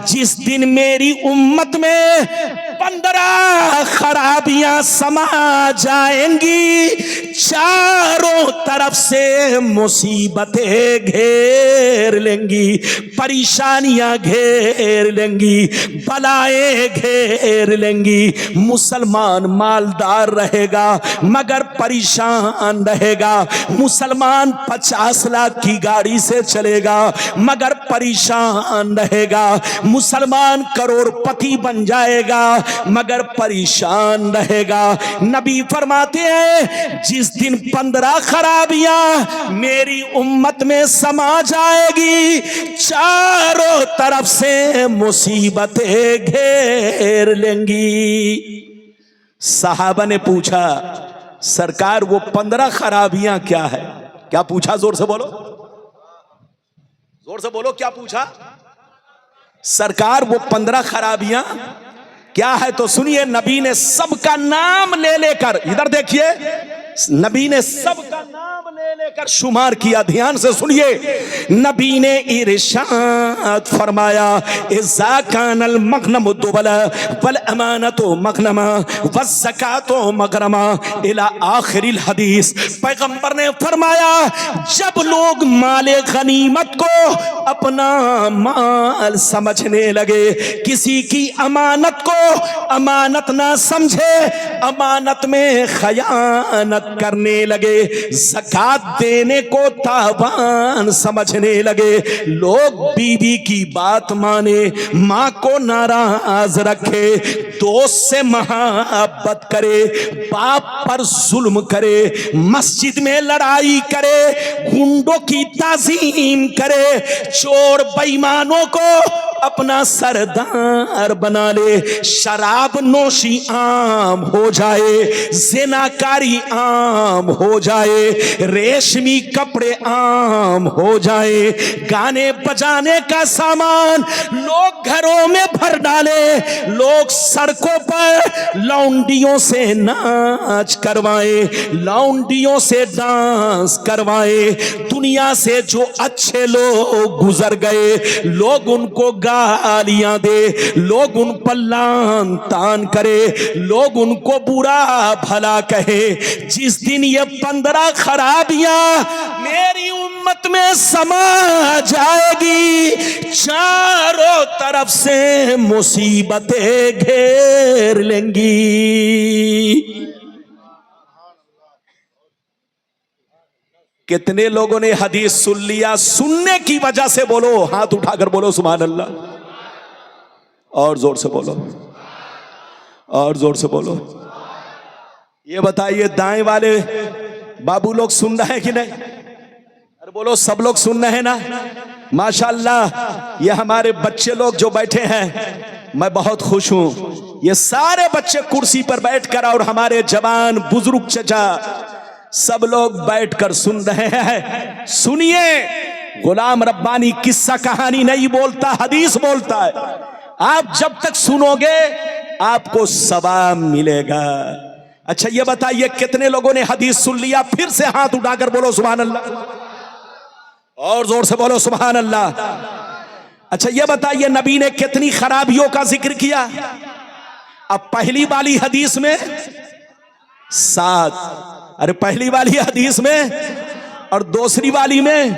जिस दिन मेरी उम्मत में 15 खराबियां समा जाएंगी, चारों तरफ से मुसीबतें घेर लेंगी, परेशानियां घेर लेंगी, बलाएं घेर लेंगी। मुसलमान मालदार रहेगा मगर परेशान रहेगा। मुसलमान 50 लाख की गाड़ी से चलेगा मगर परेशान रहेगा। मुसलमान करोड़पति बन जाएगा मगर परेशान रहेगा। नबी फरमाते हैं जिस दिन 15 खराबियां मेरी उम्मत में समा जाएगी, चारों तरफ से मुसीबतें घेर लेंगी। साहबा ने पूछा, सरकार वो 15 खराबियां क्या है? क्या पूछा? जोर से बोलो, जोर से बोलो, क्या पूछा? सरकार वो 15 खराबियां क्या है? तो सुनिए, नबी ने सबका नाम ले लेकर, इधर देखिए, नबी ने सबका नाम ले लेकर शुमार किया। ध्यान से सुनिए, नबी ने इरशाद फरमाया, इज़ा कानल मग़नमु दुबला वल अमानतु मग़नमा वज़्ज़कातु मग़रमा इला आखिरिल हदीस। पैगंबर ने फरमाया, जब लोग माले गनीमत को अपना माल समझने लगे, किसी की अमानत को अमानत ना समझे, अमानत में खयानत करने लगे, ज़कात देने को तावान समझने लगे, लोग बीवी की बात माने, माँ को नाराज रखे, दोस्त से मोहब्बत करे, बाप पर जुल्म करे, मस्जिद में लड़ाई करे, गुंडों की ताजीम करे, चोर बेईमानों को अपना सरदार बना ले, शराब नोशी आम हो जाए, ज़िनाकारी आम हो जाए, रेशमी कपड़े आम हो जाए, गाने बजाने का सामान लोग घरों में भर डाले, लोग सड़कों पर लौंडियों से नाच करवाए, लौंडियों से डांस करवाए, दुनिया से जो अच्छे लोग गुजर गए लोग उनको गालियां दे, लोग उन पर लान तान करे, लोग उनको बुरा भला कहे। जिस दिन ये 15 खराबियां मेरी उम्मत में समा जाएगी, चारों तरफ से मुसीबतें घेर लेंगी। कितने लोगों ने हदीस सुन लिया? सुनने की वजह से बोलो, हाथ उठाकर बोलो सुभान अल्लाह। और जोर से बोलो, और जोर से बोलो। ये बताइए दाएं वाले बाबू लोग सुन रहे हैं कि नहीं? अरे बोलो, सब लोग सुन रहे हैं ना? माशाअल्लाह, ये हमारे बच्चे लोग जो बैठे हैं, मैं बहुत खुश हूं। ये सारे बच्चे कुर्सी पर बैठकर और हमारे जवान बुजुर्ग चचा सब लोग बैठकर सुन रहे हैं। सुनिए, गुलाम रब्बानी किस्सा कहानी नहीं बोलता, हदीस बोलता है। आप जब तक सुनोगे आपको सवाब मिलेगा। अच्छा ये बताइए, कितने लोगों ने हदीस सुन लिया? फिर से हाथ उठाकर बोलो सुभान अल्लाह, और जोर से बोलो सुभान अल्लाह। अच्छा ये बताइए, नबी ने कितनी खराबियों का जिक्र किया? अब पहली वाली हदीस में 7, अरे पहली वाली हदीस में और दूसरी वाली में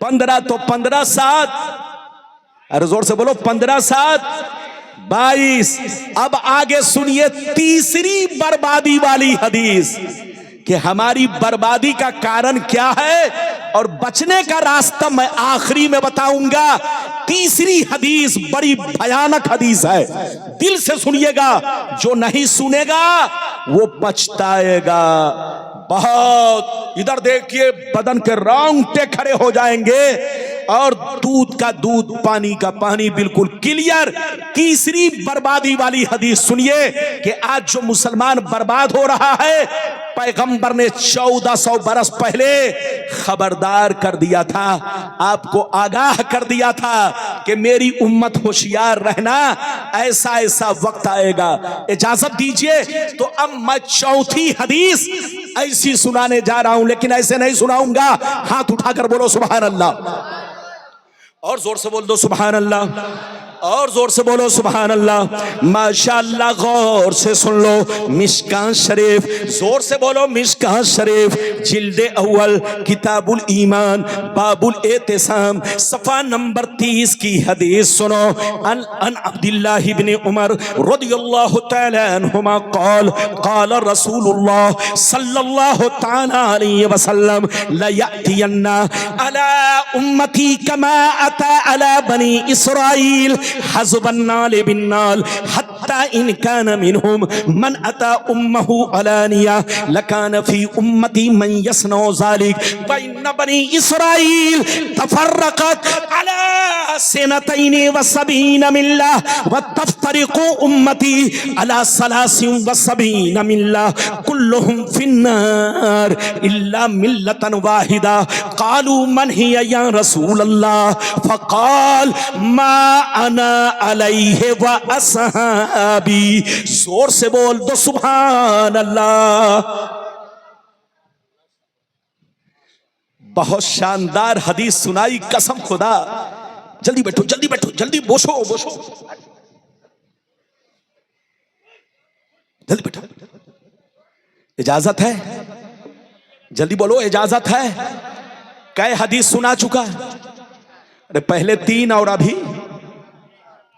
15, तो 15 7, अरे जोर से बोलो 15 7 22। अब आगे सुनिए तीसरी बर्बादी वाली हदीस, कि हमारी बर्बादी का कारण क्या है और बचने का रास्ता मैं आखिरी में बताऊंगा। तीसरी हदीस बड़ी भयानक हदीस है, दिल से सुनिएगा, जो नहीं सुनेगा वो पछताएगा बहुत। इधर देखिए, बदन के रोंगटे खड़े हो जाएंगे, और दूध का दूध, पानी का पानी, बिल्कुल क्लियर। तीसरी बर्बादी वाली हदीस सुनिए कि आज जो मुसलमान बर्बाद हो रहा है, पैगंबर ने 1400 बरस पहले खबरदार कर दिया था, आपको आगाह कर दिया था कि मेरी उम्मत होशियार रहना, ऐसा ऐसा वक्त आएगा। इजाजत दीजिए तो अब मैं चौथी हदीस ऐसी सुनाने जा रहा हूं, लेकिन ऐसे नहीं सुनाऊंगा। हाथ उठाकर बोलो सुभान अल्लाह, और जोर से बोल दो सुभान अल्लाह, और जोर से बोलो सुभान अल्लाह। माशाअल्लाह, गौर से सुन लो। मिशकात शरीफ, जोर से बोलो मिशकात शरीफ, जिल्दे अव्वल, किताबुल ईमान, बाबुल एतिसाम, सफ़ा नंबर 30 की हदीस सुनो। अन अब्दुल्लाह इब्न उमर रदियल्लाहु तआला अन्हुमा क़ाल क़ाल रसूलुल्लाह सल्लल्लाहु तआला अलैहि वसल्लम ला यअतियन्ना अला उम्मती कमा अता अला बनी इस्राईल हज़बन नाल बिन नाल हत्ता इन कान मिनहुम मन अता उम्महु अलानिया लकान फी उम्मती मन यसनो ज़ालिक व इन बनी इस्राईल तफर्रक़त अला सनतैनि व सबीन मिल्ला व तफ्तरिक़ु उम्मती अला सलासिन व सबीन मिल्ला कुल्लुहुम फिन्नार इल्ला मिल्लतन वाहिदा। क़ालू मन हिया या रसूल अल्लाह? फ़क़ाल मा अना अलैहि व असहाबी। जोर से बोल दो सुभान अल्लाह। बहुत शानदार हदीस सुनाई, कसम खुदा। जल्दी बैठो, जल्दी बैठो, जल्दी बोसो बोसो, जल्दी बैठो। इजाजत है? जल्दी बोलो, इजाजत है? कै हदीस सुना चुका? अरे पहले 3 और अभी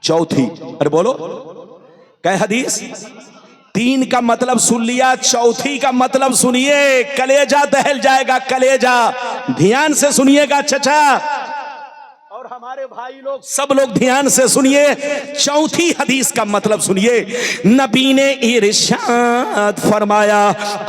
चौथी। अरे बोलो, कै हदीस? 3 का मतलब सुन लिया, चौथी का मतलब सुनिए, कलेजा दहल जाएगा, कलेजा। ध्यान से सुनिएगा चचा और हमारे प्यारे भाई लोग, सब लोग ध्यान से सुनिए। चौथी हदीस का मतलब सुनिए। नबी ने इरशाद फरमाया,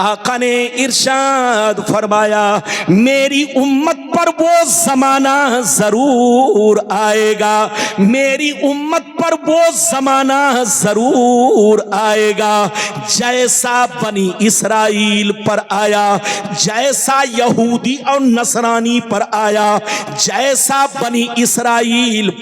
आका ने इरशाद फरमाया, मेरी उम्मत पर वो जमाना जरूर आएगा, मेरी उम्मत पर वो जमाना जरूर आएगा जैसा बनी इसराइल पर आया, जैसा यहूदी और नसरानी पर आया, जैसा बनी इसराइल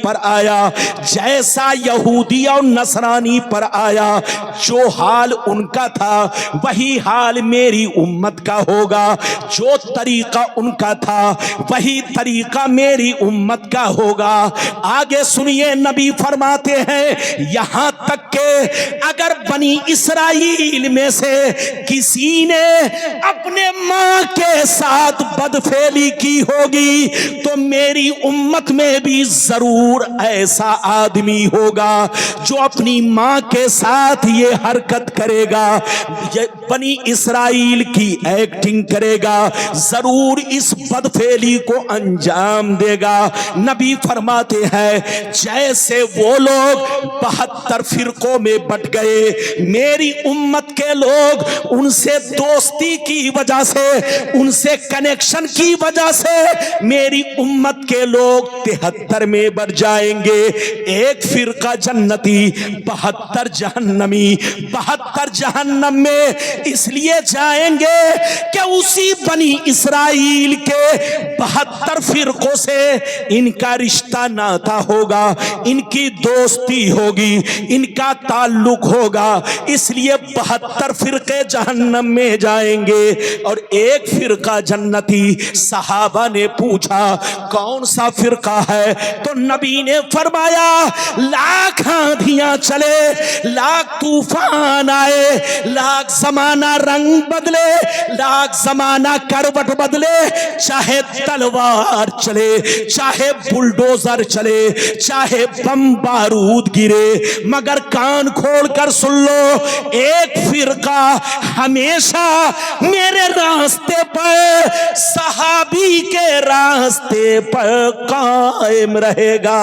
पर आया, जैसा यहूदी और नसरानी पर आया। जो हाल उनका था वही हाल मेरी उम्मत का होगा, जो तरीका उनका था वही तरीका मेरी उम्मत का होगा। आगे सुनिए, नबी फरमाते हैं, यहां तक के अगर बनी इसराइल में से किसी ने अपने मां के साथ बदफेली की होगी तो मेरी उम्मत में भी जरूर ऐसा आदमी होगा जो अपनी मां के साथ ये हरकत करेगा, ये बनी इसराइल की एक्टिंग करेगा, जरूर इस बदफेली को अंजाम देगा। नबी फरमाते हैं, जैसे वो लोग 72 फिरकों में बट गए, मेरी उम्मत के लोग उनसे दोस्ती की वजह से, उनसे कनेक्शन की वजह से मेरी उम्मत के लोग 73 में बढ़ जाएंगे। एक फिरका जन्नती, 72 जहन्नमी। 72 जहन्नम में इसलिए जाएंगे कि उसी बनी इसराइल के 72 फिरकों से इनका रिश्ता नाता होगा, इनकी दोस्ती होगी, इनका ताल्लुक होगा, इसलिए 72 फिरके जहन्नम में जाएंगे और एक फिरका जन्नती। सहाबा ने पूछा, कौन सा फिरका है? तो नबी ने फरमाया, लाख आंधियां चले, लाख तूफान आए, लाख जमाना रंग बदले, लाख जमाना करवट बदले, चाहे तलवार चले, चाहे बुलडोजर चले, चाहे बम बारूद गिरे, मगर कान खोल कर सुन लो, एक फिरका हमेशा मेरे रास्ते पर, सहाबी के रास्ते पर कायम रहेगा।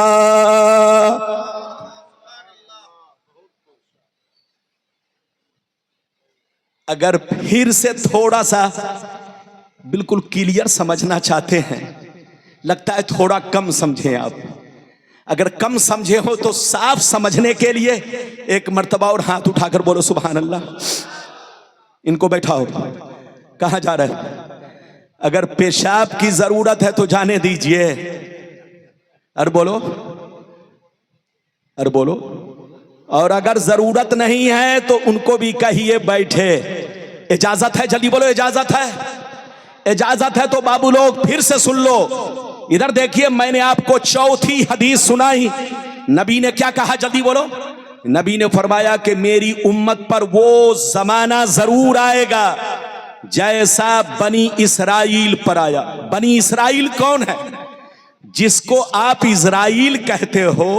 अगर फिर से थोड़ा सा बिल्कुल क्लियर समझना चाहते हैं, लगता है थोड़ा कम समझे आप, अगर कम समझे हो तो साफ समझने के लिए एक मर्तबा और हाथ उठाकर बोलो सुभान अल्लाह। इनको बैठाओ, कहां जा रहे हैं? अगर पेशाब की जरूरत है तो जाने दीजिए। अरे बोलो, अरे बोलो। और अगर जरूरत नहीं है तो उनको भी कहिए बैठे। इजाजत है? जल्दी बोलो, इजाजत है? इजाजत है तो बाबू लोग फिर से सुन लो। इधर देखिए, मैंने आपको चौथी हदीस सुनाई। नबी ने क्या कहा? जल्दी बोलो। नबी ने फरमाया कि मेरी उम्मत पर वो जमाना जरूर आएगा जैसा बनी इसराइल पर आया। बनी इसराइल कौन है? जिसको आप इजराइल कहते हो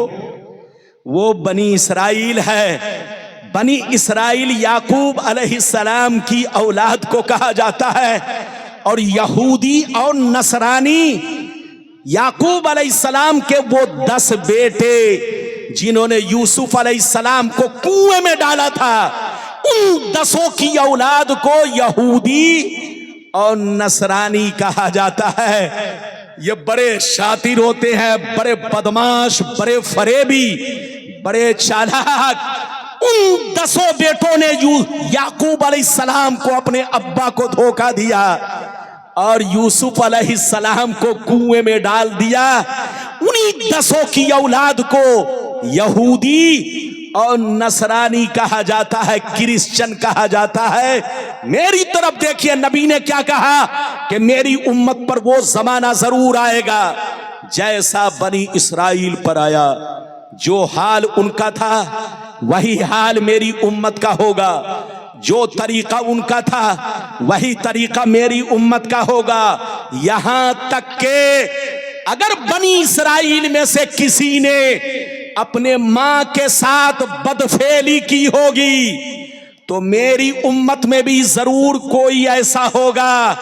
वो बनी इसराइल है। बनी इसराइल याकूब अलैहिस्सलाम की औलाद को कहा जाता है। और यहूदी और नसरानी याकूब अलैहिस्सलाम के वो 10 बेटे जिन्होंने यूसुफ अलैहिस्सलाम को कुएं में डाला था, उन 10 की औलाद को यहूदी और नसरानी कहा जाता है। ये बड़े शातिर होते हैं, बड़े बदमाश, बड़े फरेबी, बड़े चालाक। उन 10 बेटों ने याकूब अलैहिस्सलाम को, अपने अब्बा को धोखा दिया और यूसुफ अलैहिस्सलाम को कुएं में डाल दिया। उन्हीं 10 की औलाद को यहूदी और नसरानी कहा जाता है, क्रिश्चियन कहा जाता है। मेरी तरफ देखिए, नबी ने क्या कहा कि मेरी उम्मत पर वो जमाना जरूर आएगा जैसा बनी इसराइल पर आया। जो हाल उनका था वही हाल मेरी उम्मत का होगा, जो तरीका उनका था वही तरीका मेरी उम्मत का होगा। यहां तक के अगर बनी इसराइल में से किसी ने अपने मां के साथ बदफेली की होगी तो मेरी उम्मत में भी जरूर कोई ऐसा होगा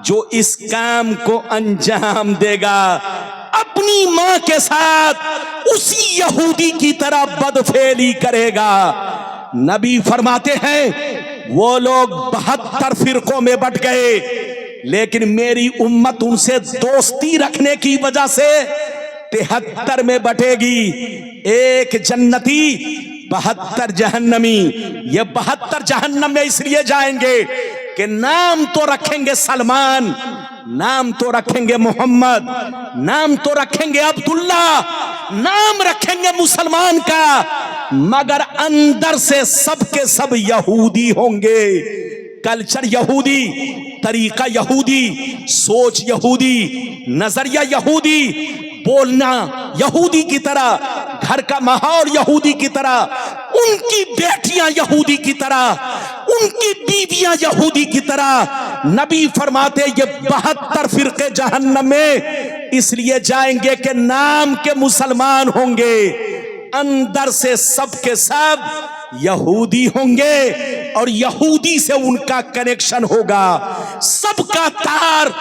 जो इस काम को अंजाम देगा। अब अपनी मां के साथ उसी यहूदी की तरह बदफेली करेगा। नबी फरमाते हैं वो लोग 72 फिरकों में बट गए, लेकिन मेरी उम्मत उनसे दोस्ती रखने की वजह से 73 में बटेगी। एक जन्नती 72 जहन्नमी। ये 72 जहन्नम में इसलिए जाएंगे कि नाम तो रखेंगे सलमान, नाम तो रखेंगे मोहम्मद, नाम तो रखेंगे अब्दुल्ला, नाम रखेंगे मुसलमान का, मगर अंदर से सब के सब यहूदी होंगे। कल्चर यहूदी, तरीका यहूदी, सोच यहूदी, नजरिया यहूदी, बोलना यहूदी की तरह, घर का माहौल यहूदी की तरह, उनकी बेटियां यहूदी की तरह, उनकी बीवियां यहूदी की तरह। नबी फरमाते ये 72 फिरके जहन्नम में इसलिए जाएंगे कि नाम के मुसलमान होंगे, अंदर से सब के सब यहूदी होंगे और यहूदी से उनका कनेक्शन होगा, सबका तार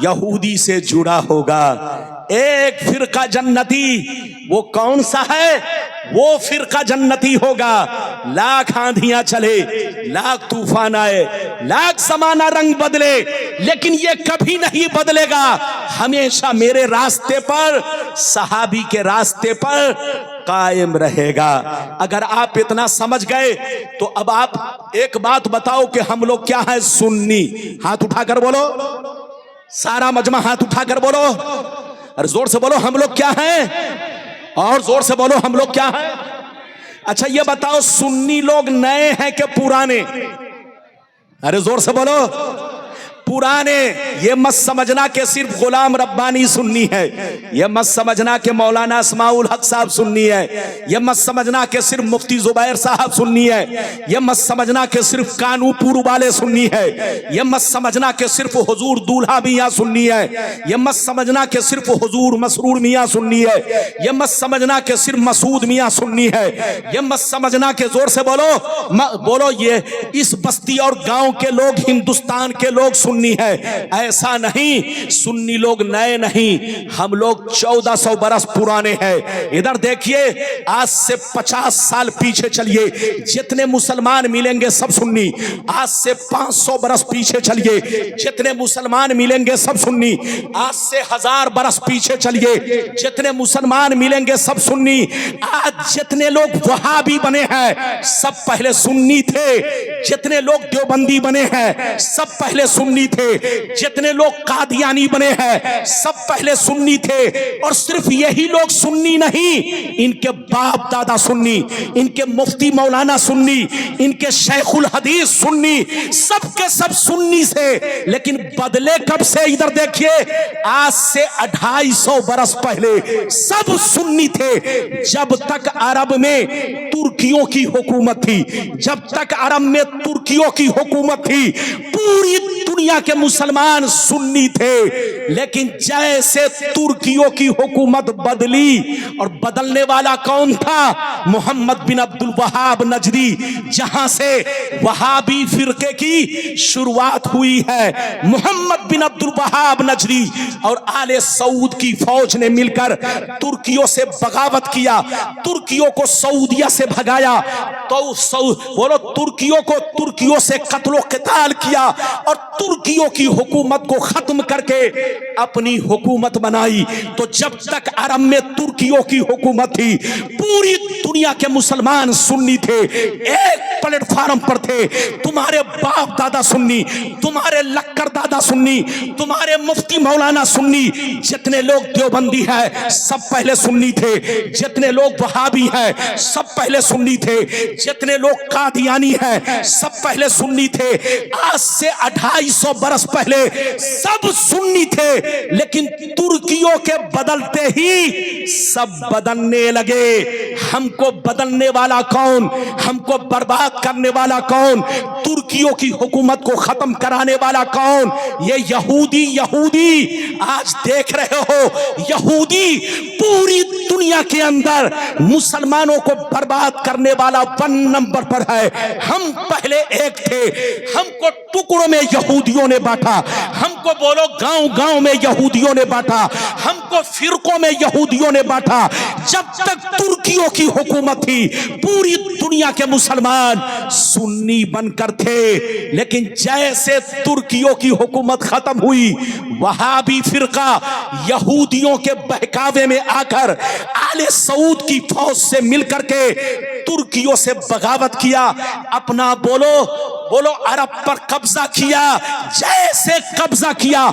यहूदी से जुड़ा होगा। एक फिरका जन्नती, वो कौन सा है? वो फिरका जन्नती होगा। लाख आंधियां चले, लाख तूफान आए, लाख समाना रंग बदले, लेकिन ये कभी नहीं बदलेगा। हमेशा मेरे रास्ते पर, सहाबी के रास्ते पर कायम रहेगा। अगर आप इतना समझ गए तो अब आप एक बात बताओ कि हम लोग क्या है? सुन्नी। हाथ उठाकर बोलो, सारा मजमा हाथ उठाकर बोलो, और जोर से बोलो हम लोग क्या हैं, और जोर से बोलो हम लोग क्या हैं। अच्छा ये बताओ सुन्नी लोग नए हैं कि पुराने? अरे जोर से बोलो, पुराने। ये मत समझना कि सिर्फ गुलाम रब्बानी सुन्नी है, ये मत समझना कि मौलाना इस्माउल हक साहब सुन्नी है, ये मत समझना कि सिर्फ मुफ्ती जुबैर साहब सुन्नी है, ये मत समझना कि सिर्फ कानूपुर वाले सुन्नी है, ये मत समझना कि सिर्फ हुजूर दूल्हा मियां सुन्नी है, ये मत समझना कि सिर्फ हुजूर मसरूर मियां सुन्नी है, ये मत समझना कि सिर्फ मसूद मियां सुन्नी है, ये मत समझना कि जोर से बोलो बोलो ये इस बस्ती और गांव के लोग, हिंदुस्तान के लोग सुन्नी है। ऐसा नहीं, सुन्नी लोग नए नहीं, हम लोग 1400 बरस पुराने हैं। इधर देखिए, आज से 50 साल पीछे चलिए, जितने मुसलमान मिलेंगे सब सुन्नी। आज से 500 बरस पीछे चलिए, जितने मुसलमान मिलेंगे सब सुन्नी। आज से 1000 बरस पीछे चलिए, जितने मुसलमान मिलेंगे सब सुन्नी। आज जितने लोग वहाबी बने हैं सब पहले सुन्नी थे, जितने लोग देवबंदी बने हैं सब पहले सुन्नी थे, जितने लोग कादियानी बने हैं सब पहले सुन्नी थे। और सिर्फ यही लोग सुन्नी नहीं, इनके बाप दादा सुन्नी, इनके मुफ्ती मौलाना सुन्नी, इनके शेखुल हदीस सुन्नी, सब के सब सुन्नी से। लेकिन बदले कब से? इधर देखिए, आज से 250 बरस पहले सब सुन्नी थे। जब तक अरब में तुर्कियों की हुकूमत थी, जब तक अरब में तुर्कियों की हुकूमत थी, पूरी दुनिया के मुसलमान सुन्नी थे। लेकिन जैसे तुर्कियों की हुकूमत बदली, और बदलने वाला कौन था? मोहम्मद बिन अब्दुल वहाब नजदी, जहां से वहाबी फिरके की शुरुआत हुई है। मोहम्मद बिन अब्दुल वहाब नजदी और आले सऊद की फौज ने मिलकर तुर्कियों से बगावत किया, तुर्कियों को सऊदिया से भगाया, तो बोलो तुर्कियों को तुर्कियों से कत्लो क़िताल किया और तुर्कियों की हुकूमत को खत्म करके अपनी हुकूमत बनाई। तो जब तक अरब में तुर्कियों की हुकूमत थी, पूरी दुनिया के मुसलमान सुन्नी थे, एक प्लेटफार्म पर थे। तुम्हारे बाप दादा सुन्नी, तुम्हारे लक्कर दादा सुन्नी, तुम्हारे मुफ्ती मौलाना सुन्नी, जितने लोग देवबंदी है सब पहले सुन्नी थे, जितने लोग वहाबी हैं सब पहले सुन्नी थे, जितने लोग कादियानी हैं सब पहले सुन्नी थे। आज से 250 बरस पहले सब सुन्नी थे, लेकिन तुर्कियों के बदलते ही सब बदलने लगे। हमको बदलने वाला कौन? हमको बर्बाद करने वाला कौन? तुर्कियों की हुकूमत को खत्म कराने वाला कौन? ये यहूदी। यहूदी आज देख रहे हो, यहूदी पूरी दुनिया दुनिया के अंदर मुसलमानों को बर्बाद करने वाला 1 नंबर पर है। हम पहले एक थे, हमको टुकड़ों में यहूदियों ने बांटा, हमको बोलो गांव गांव में यहूदियों ने बांटा, हमको फिरकों में यहूदियों ने बांटा। जब तक तुर्कियों की हुकूमत थी पूरी दुनिया के मुसलमान सुन्नी बनकर थे, लेकिन जैसे तुर्कियों की हुकूमत खत्म हुई, वहाबी फिरका यहूदियों के बहकावे में आकर आले सऊद की फौज से मिलकर के तुर्कियों से बगावत किया, अपना बोलो अरब पर कब्जा किया। जैसे कब्जा किया,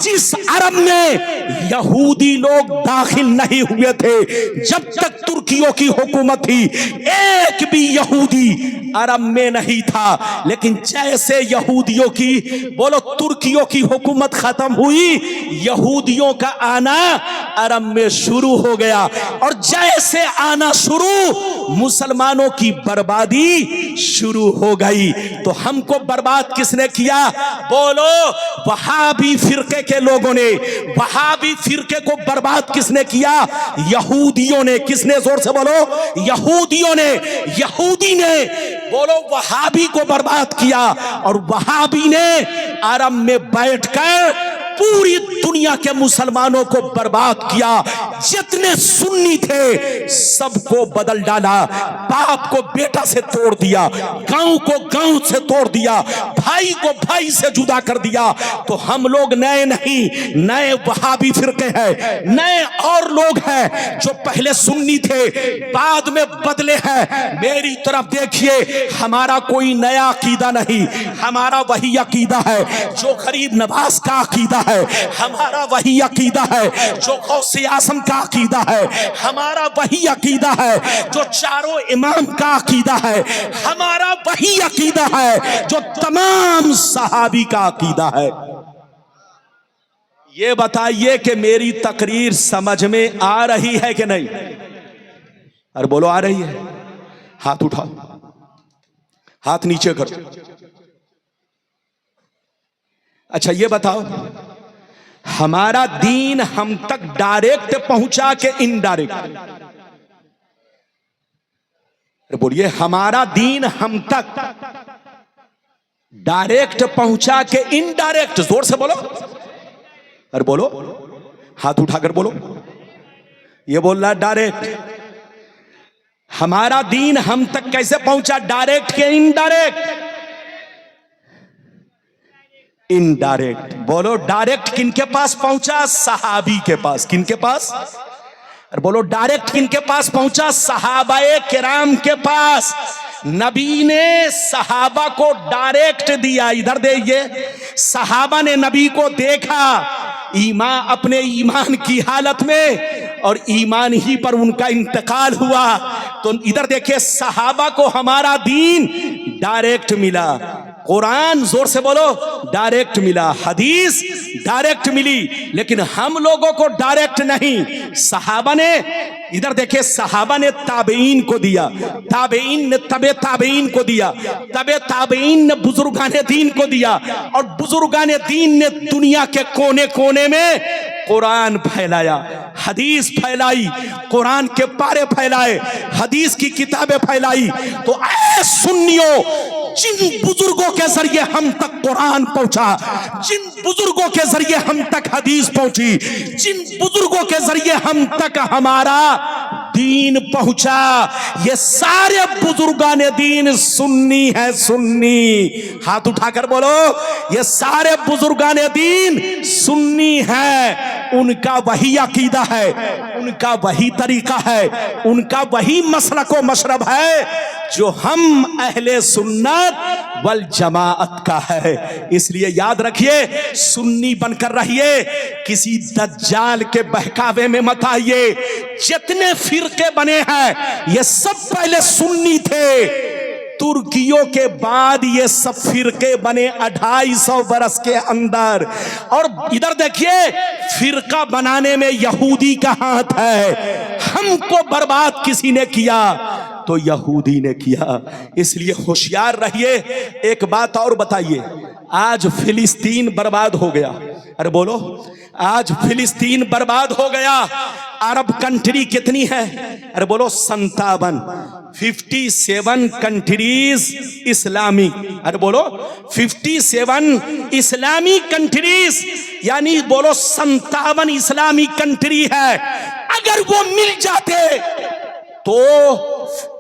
जिस अरब में यहूदी लोग दाखिल नहीं हुए थे, जब तक तुर्कियों की हुकूमत थी एक भी यहूदी अरब में नहीं था। लेकिन जैसे यहूदियों की तुर्कियों की हुकूमत खत्म हुई, यहूदियों का आना अरब में शुरू हो गया, और जैसे आना शुरू मुसलमानों की बर्बादी शुरू हो गई। तो हमको बर्बाद किसने किया? बोलो वहाबी फिरके के लोगों ने। वहाबी फिरके को बर्बाद किसने किया? यहूदियों ने। किसने? जोर से बोलो, यहूदियों ने। यहूदी ने बोलो वहाबी को बर्बाद किया, और वहाबी ने अरब में बैठकर पूरी दुनिया के मुसलमानों को बर्बाद किया। जितने सुन्नी थे सबको बदल डाला, बाप को बेटा से तोड़ दिया, गांव को गांव से तोड़ दिया, भाई को भाई से जुदा कर दिया। तो हम लोग नए नहीं, नए वहाबी फिरके हैं, नए और लोग हैं जो पहले सुन्नी थे बाद में बदले हैं। मेरी तरफ देखिए, हमारा कोई नया अकीदा नहीं, हमारा वही अकीदा है जो गरीब नवाज का अकीदा है, हमारा वही अकीदा है जो गौसे आज़म का अकीदा है, हमारा वही अकीदा है जो चारों इमाम का अकीदा है, हमारा वही अकीदा है जो तमाम सहाबी का अकीदा है। ये बताइए कि मेरी तकरीर समझ में आ रही है कि नहीं? अरे बोलो आ रही है? हाथ उठाओ, हाथ नीचे करो। अच्छा ये बताओ, हमारा दीन हम तक डायरेक्ट पहुंचा के इनडायरेक्ट? बोलिए, हमारा दीन हम तक डायरेक्ट पहुंचा के इनडायरेक्ट? जोर से बोलो, अरे बोलो, हाथ उठाकर बोलो। ये बोल रहा है डायरेक्ट। हमारा दीन हम तक कैसे पहुंचा? डायरेक्ट के इनडायरेक्ट? इनडायरेक्ट। बोलो, डायरेक्ट किनके पास पहुंचा? सहाबी के पास। किनके पास? अरे बोलो, डायरेक्ट किनके पास पहुंचा? सहाबाए किराम के पास। नबी ने सहाबा को डायरेक्ट दिया। इधर देखिए, सहाबा ने नबी को देखा ईमान, अपने ईमान की हालत में, और ईमान ही पर उनका इंतकाल हुआ। तो इधर देखिए, सहाबा को हमारा दीन डायरेक्ट मिला। कुरान, जोर से बोलो, डायरेक्ट मिला। हदीस डायरेक्ट मिली, लेकिन हम लोगों को डायरेक्ट नहीं। सहाबा ने, इधर देखिए, सहाबा ने ताबेईन को दिया, ताबेईन ने तबे ताबेईन को दिया, तबे ताबेईन ने बुजुर्गाने दीन को दिया, और बुजुर्गाने दीन ने दुनिया के कोने कोने में कुरान फैलाया, हदीस फैलाई, कुरान के पारे फैलाए, हदीस की किताबें फैलाई। तो ऐ सुन्नियों, जिन बुजुर्गों के जरिए हम तक कुरान पहुंचा, जिन बुजुर्गों के जरिए हम तक हदीस पहुंची, जिन बुजुर्गों के जरिए हम तक हमारा दीन पहुंचा, ये सारे बुजुर्गाने दीन सुन्नी है। सुन्नी, हाथ उठाकर बोलो, ये सारे बुजुर्गाने दीन सुन्नी है। उनका वही अकीदा है, उनका वही तरीका है, उनका वही मसलक व मशरब है जो हम अहले सुन्नत वल जमाअत का है। इसलिए याद रखिए, सुन्नी बनकर रहिए, किसी दज्जाल के बहकावे में मत आइए। जितने फिरके बने हैं ये सब पहले सुन्नी थे, तुर्कियों के बाद ये सब फिरके बने 250 बरस के अंदर। और इधर देखिए, फिरका बनाने में यहूदी का हाथ है। हमको बर्बाद किसी ने किया? तो यहूदी ने किया। इसलिए होशियार रहिए। एक बात और बताइए, आज फिलिस्तीन बर्बाद हो गया, अरे बोलो, आज फिलिस्तीन बर्बाद हो गया। अरब कंट्री कितनी है? अरे बोलो 57, 57 कंट्रीज इस्लामिक। अरे बोलो 57 इस्लामी कंट्रीज, यानी बोलो 57 इस्लामी कंट्री है। अगर वो मिल जाते तो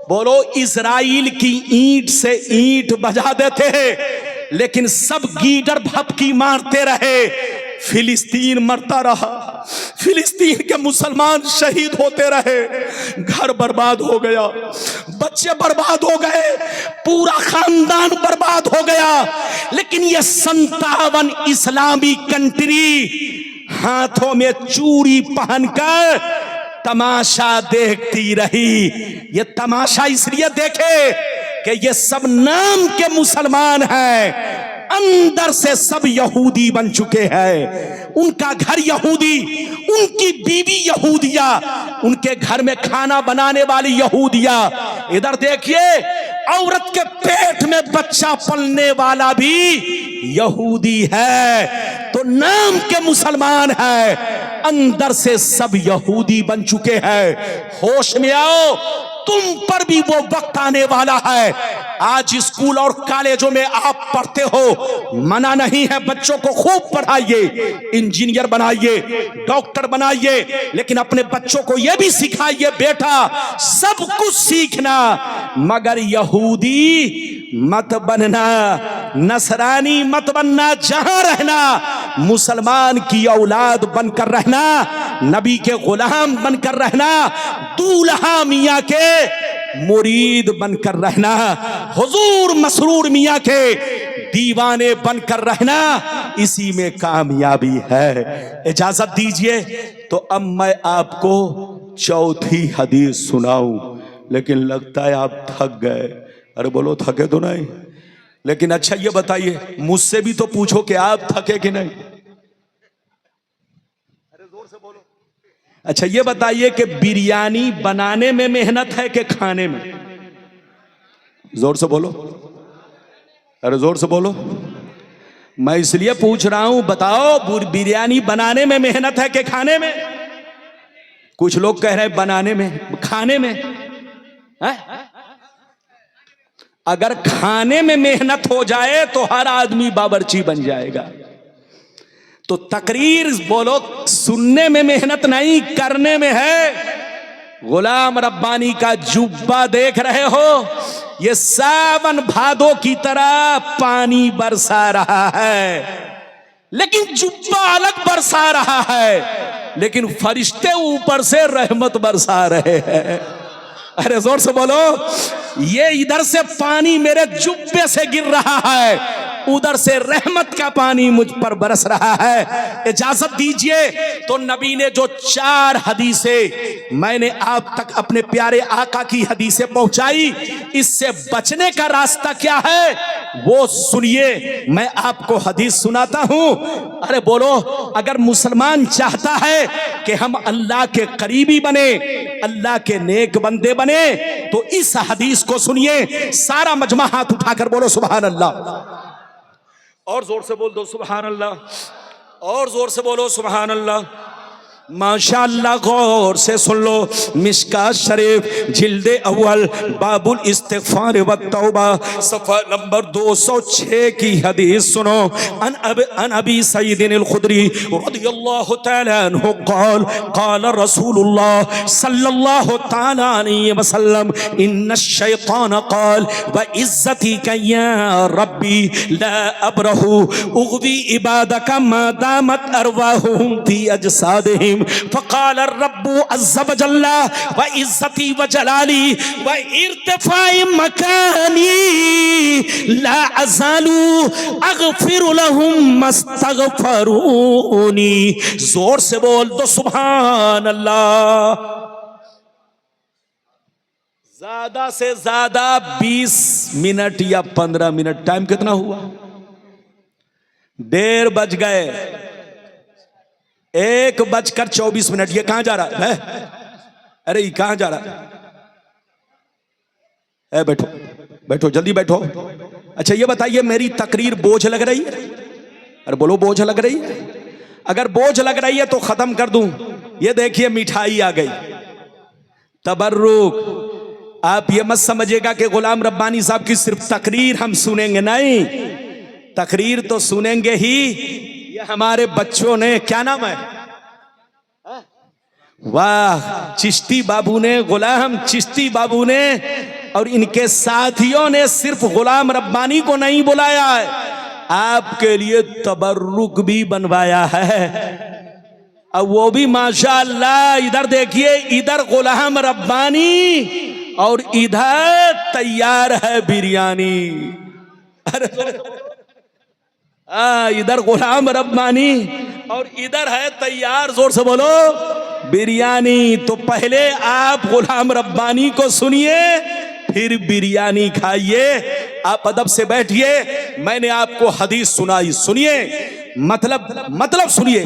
बोलो इजराइल की ईंट से ईंट बजा देते, लेकिन सब गीदड़ भपकी मारते रहे, फिलिस्तीन मरता रहा, फिलिस्तीन के मुसलमान शहीद होते रहे, घर बर्बाद हो गया, बच्चे बर्बाद हो गए, पूरा खानदान बर्बाद हो गया। लेकिन ये 57 इस्लामी कंट्री हाथों में चूड़ी पहनकर तमाशा देखती रही। ये तमाशा इसलिए देखे कि ये सब नाम के मुसलमान हैं, अंदर से सब यहूदी बन चुके हैं। उनका घर यहूदी, उनकी बीवी यहूदिया, उनके घर में खाना बनाने वाली यहूदिया। इधर देखिए, औरत के पेट में बच्चा पलने वाला भी यहूदी है। तो नाम के मुसलमान है, अंदर से सब यहूदी बन चुके हैं। होश में आओ, तुम पर भी वो वक्त आने वाला है। आज स्कूल और कॉलेजों में आप पढ़ते हो, मना नहीं है, बच्चों को खूब पढ़ाइए, इंजीनियर बनाइए, डॉक्टर बनाइए, लेकिन अपने बच्चों को यह भी सिखाइए, बेटा सब कुछ सीखना, मगर यहूदी मत बनना, नसरानी मत बनना, जहां रहना मुसलमान की औलाद बनकर रहना, नबी के गुलाम बनकर रहना, दूल्हा मियां के मुरीद बनकर रहना, हुजूर मसरूर मियां के दीवाने बनकर रहना, इसी में कामयाबी है। इजाजत दीजिए तो अब मैं आपको चौथी हदीस सुनाऊं, लेकिन लगता है आप थक गए। अरे बोलो, थके तो नहीं? लेकिन अच्छा ये बताइए, मुझसे भी तो पूछो कि आप थके कि नहीं? अरे जोर से बोलो। अच्छा ये बताइए कि बिरयानी बनाने में मेहनत है कि खाने में? जोर से बोलो, अरे जोर से बोलो। मैं इसलिए पूछ रहा हूं, बताओ बिरयानी बनाने में मेहनत है कि खाने में? कुछ लोग कह रहे हैं बनाने में, खाने में है? अगर खाने में मेहनत हो जाए तो हर आदमी बावर्ची बन जाएगा। तो तकरीर बोलो सुनने में मेहनत नहीं, करने में है। गुलाम रब्बानी का जुब्बा देख रहे हो, ये सावन भादों की तरह पानी बरसा रहा है, लेकिन जुब्बा अलग बरसा रहा है, लेकिन फरिश्ते ऊपर से रहमत बरसा रहे हैं। अरे जोर से बोलो, ये इधर से पानी मेरे जुब्बे से गिर रहा है, उधर से रहमत का पानी मुझ पर बरस रहा है। इजाजत दीजिए तो नबी ने जो 4 हदीसें मैंने आप तक अपने प्यारे आका की हदीसें पहुंचाई, इससे बचने का रास्ता क्या है वो सुनिए। मैं आपको हदीस सुनाता हूं। अरे बोलो, अगर मुसलमान चाहता है कि हम अल्लाह के करीबी बने, अल्लाह के नेक बंदे बने, तो इस हदीस को सुनिए। सारा मजमा हाथ उठाकर बोलो सुभान अल्लाह, और जोर से बोल दो सुभान अल्लाह, और जोर से बोलो सुभान अल्लाह। माशाअल्लाह, गौर से सुन लो। मिशकात शरीफ जिल्दे अव्वल बाबुल इस्तिगफार व तौबा सफ़ा नंबर 206 की हदीस सुनो। अन अबी सईदिन अल खुदरी रदियल्लाहु तआला अन्हु क़ाल क़ाल रसूलुल्लाह सल्लल्लाहु तआला अलैहि वसल्लम इन्न शैतान क़ाल व इज़्ज़ती का या रब्बी ला अबरहु उग़वी इबादका मा दामत अरवाहुहुम फी अजसादिहिम फ़क़ाल रब्बु अज़्ज़ व जल्ला व इज़्ज़ती व जलाली व इर्तिफ़ाई मकानी ला अज़ालू अग़फ़िरु लहुम मस्तग़फ़रूनी। जोर से बोल दो सुभान अल्लाह। ज्यादा से ज्यादा 20 मिनट या 15 मिनट, टाइम कितना हुआ? 1:30 बज गए, 1:24। ये कहां जा रहा है? अरे ये कहां जा रहा है? बैठो बैठो, जल्दी बैठो। अच्छा ये बताइए, मेरी तकरीर बोझ लग रही है? अरे बोलो, बोझ लग रही है? अगर बोझ लग रही है तो खत्म कर दूं। ये देखिए मिठाई आ गई, तबर्रुक। आप ये मत समझिएगा कि गुलाम रब्बानी साहब की सिर्फ तकरीर हम सुनेंगे, नहीं, तकरीर तो सुनेंगे ही। ये हमारे बच्चों ने, क्या नाम है, वाह, चिश्ती बाबू ने, गुलाम चिश्ती बाबू ने और इनके साथियों ने सिर्फ गुलाम रब्बानी को नहीं बुलाया है, आपके लिए तबर्रुक भी बनवाया है। अब वो भी माशाअल्लाह, इधर देखिए, इधर गुलाम रब्बानी और इधर तैयार है बिरयानी। इधर गुलाम रब्बानी और इधर है तैयार, जोर से बोलो, बिरयानी। तो पहले आप गुलाम रब्बानी को सुनिए, फिर बिरयानी खाइए। आप अदब से बैठिए, मैंने आपको हदीस सुनाई, सुनिए, मतलब सुनिए,